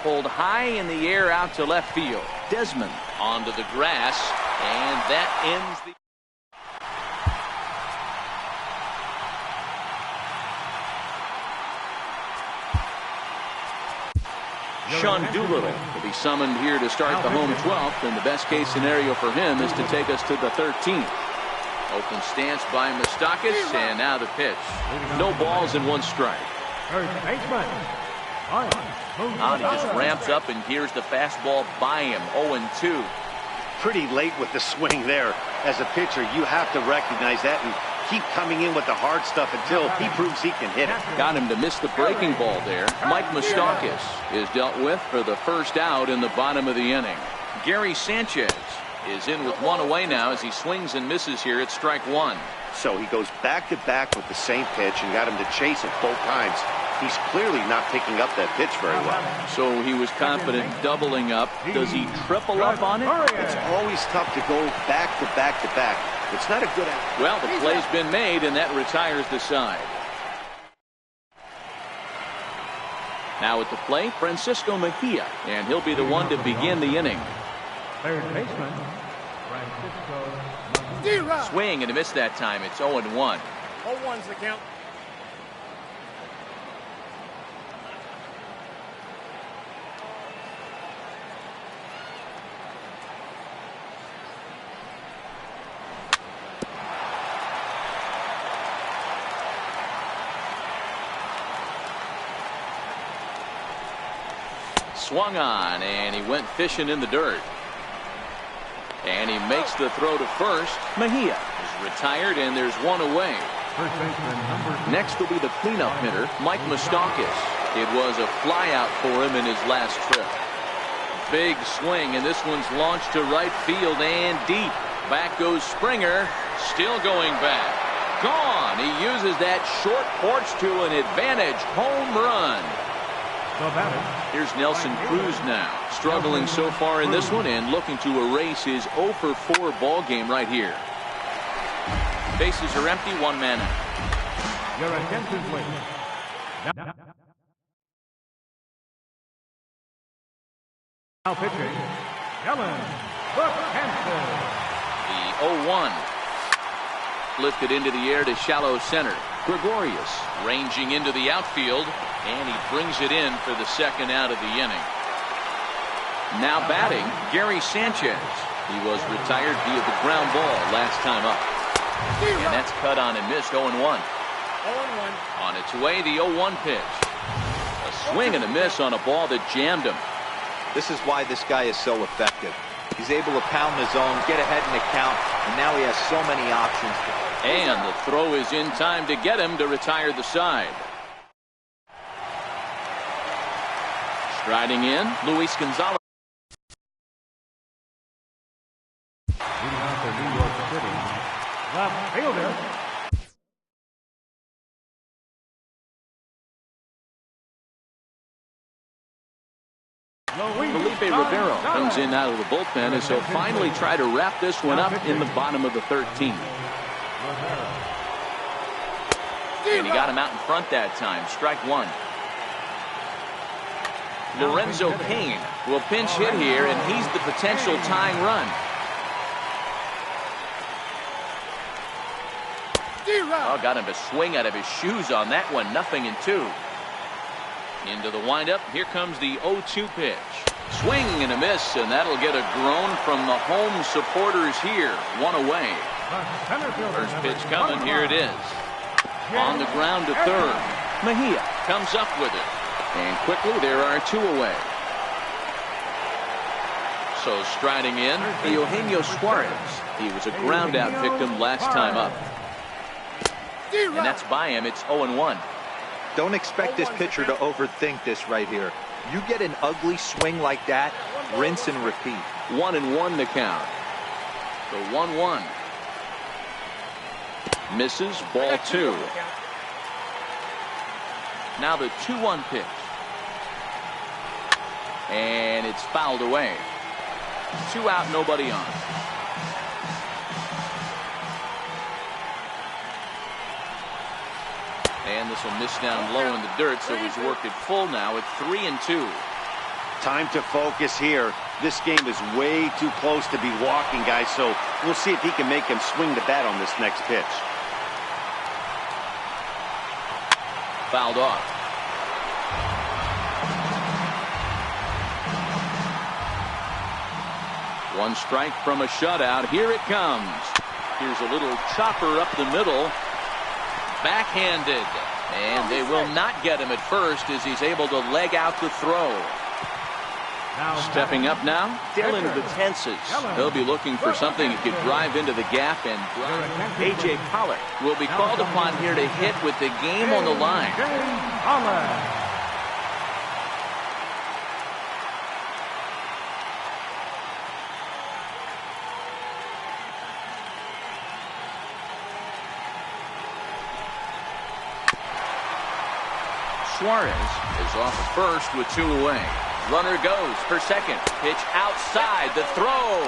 Pulled high in the air out to left field. Desmond onto the grass. And that ends the... Sean Doolittle will be summoned here to start the home 12th, and the best case scenario for him is to take us to the 13th. Open stance by Moustakas, and now the pitch. No balls and one strike. He just ramps up and hears the fastball by him. 0-2. Pretty late with the swing there. As a pitcher, you have to recognize that and keep coming in with the hard stuff until he proves he can hit it. Got him to miss the breaking ball there. Mike Moustakas is dealt with for the first out in the bottom of the inning. Gary Sanchez is in with one away now as he swings and misses here at strike one. So he goes back-to-back with the same pitch and got him to chase it both times. He's clearly not picking up that pitch very well. So he was confident doubling up. Does he triple up on it? It's always tough to go back-to-back-to-back. It's not a good act. Well, the play's been made, and that retires the side. Now at the plate, Francisco Mejia, and he'll be the one to begin the inning. Third baseman, Francisco. Swing and a miss that time. It's 0-1. 0-1's the count. Swung on, and he went fishing in the dirt. And he makes the throw to first. Mejia is retired, and there's one away. Next will be the cleanup hitter, Mike Moustakas. It was a flyout for him in his last trip. Big swing, and this one's launched to right field and deep. Back goes Springer, still going back. Gone. He uses that short porch to an advantage home run. Here's Nelson Cruz now, struggling so far in this one and looking to erase his 0-for-4 ball game right here. Bases are empty, one man out. Your attention, please. Now pitching, Ellen Hansen. The 0-1. Lifted into the air to shallow center. Gregorius ranging into the outfield, and he brings it in for the second out of the inning. Now batting, Gary Sanchez. He was retired via the ground ball last time up. And that's cut on and missed. 0-1. 0-1. On its way, the 0-1 pitch. A swing and a miss on a ball that jammed him. This is why this guy is so effective. He's able to pound the zone, get ahead in the count, and now he has so many options. And the throw is in time to get him to retire the side. Striding in, Luis Gonzalez. Leading off for New York City, left fielder. Felipe Rivero comes in out of the bullpen as he'll finally try to wrap this one up in the bottom of the 13th. And he got him out in front that time. Strike one. Lorenzo Cain will pinch hit here, and he's the potential tying run. Oh, got him to swing out of his shoes on that one. 0-2. Into the windup. Here comes the 0-2 pitch. Swing and a miss, and that'll get a groan from the home supporters here. One away. First pitch coming. Here it is. On the ground to third. Mejia comes up with it. And quickly there are 2 away. So striding in, Eugenio Suarez. He was a ground out victim last time up. And that's by him. It's 0-1. Don't expect this pitcher to overthink this right here. You get an ugly swing like that, rinse and repeat. 1-1 to count. The 1-1. Misses, ball 2. Now the 2-1 pitch. And it's fouled away. 2 out, nobody on. And this will miss down low in the dirt, so he's worked it full now at 3-2. Time to focus here. This game is way too close to be walking, guys, so we'll see if he can make him swing the bat on this next pitch. Fouled off. One strike from a shutout. Here it comes. Here's a little chopper up the middle. Backhanded. And they will not get him at first as he's able to leg out the throw. Stepping up now, Dylan Betances. He'll be looking for something he could drive into the gap, and A.J. Pollard will be called upon here to hit with the game on the line. Suarez is off at first with 2 away. Runner goes for second. Pitch outside the throw.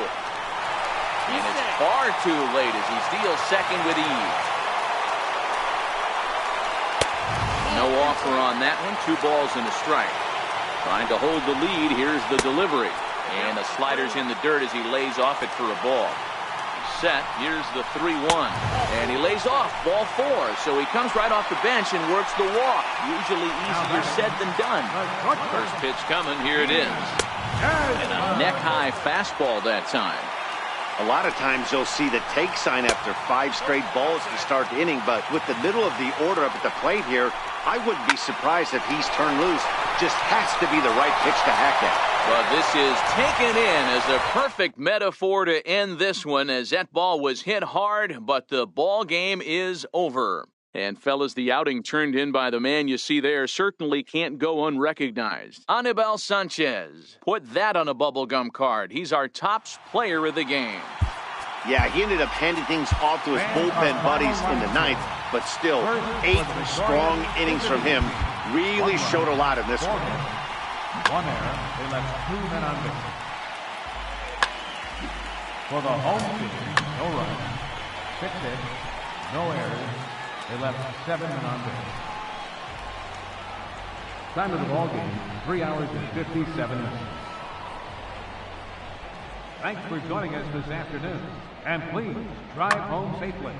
And it's far too late as he steals second with ease. No offer on that one. 2 balls and a strike. Trying to hold the lead. Here's the delivery. And the slider's in the dirt as he lays off it for a ball. Set. Here's the 3-1. And he lays off. Ball 4. So he comes right off the bench and works the walk. Usually easier said than done. First pitch coming. Here it is. And a neck-high fastball that time. A lot of times you'll see the take sign after 5 straight balls to start the inning, but with the middle of the order up at the plate here, I wouldn't be surprised if he's turned loose. Just has to be the right pitch to hack at. But this is taken in as a perfect metaphor to end this one, as that ball was hit hard, but the ball game is over. And fellas, the outing turned in by the man you see there certainly can't go unrecognized. Anibal Sanchez. Put that on a bubblegum card. He's our top player of the game. Yeah, he ended up handing things off to his bullpen buddies in the 9th, but still, 8 strong innings from him really showed a lot in this one. 1 error, they left 2 men on base. For the home team, no runs, 6 hits, no errors. They left 7 men on base. Time of the ball game, 3 hours and 57 minutes. Thanks for joining us this afternoon, and please drive home safely.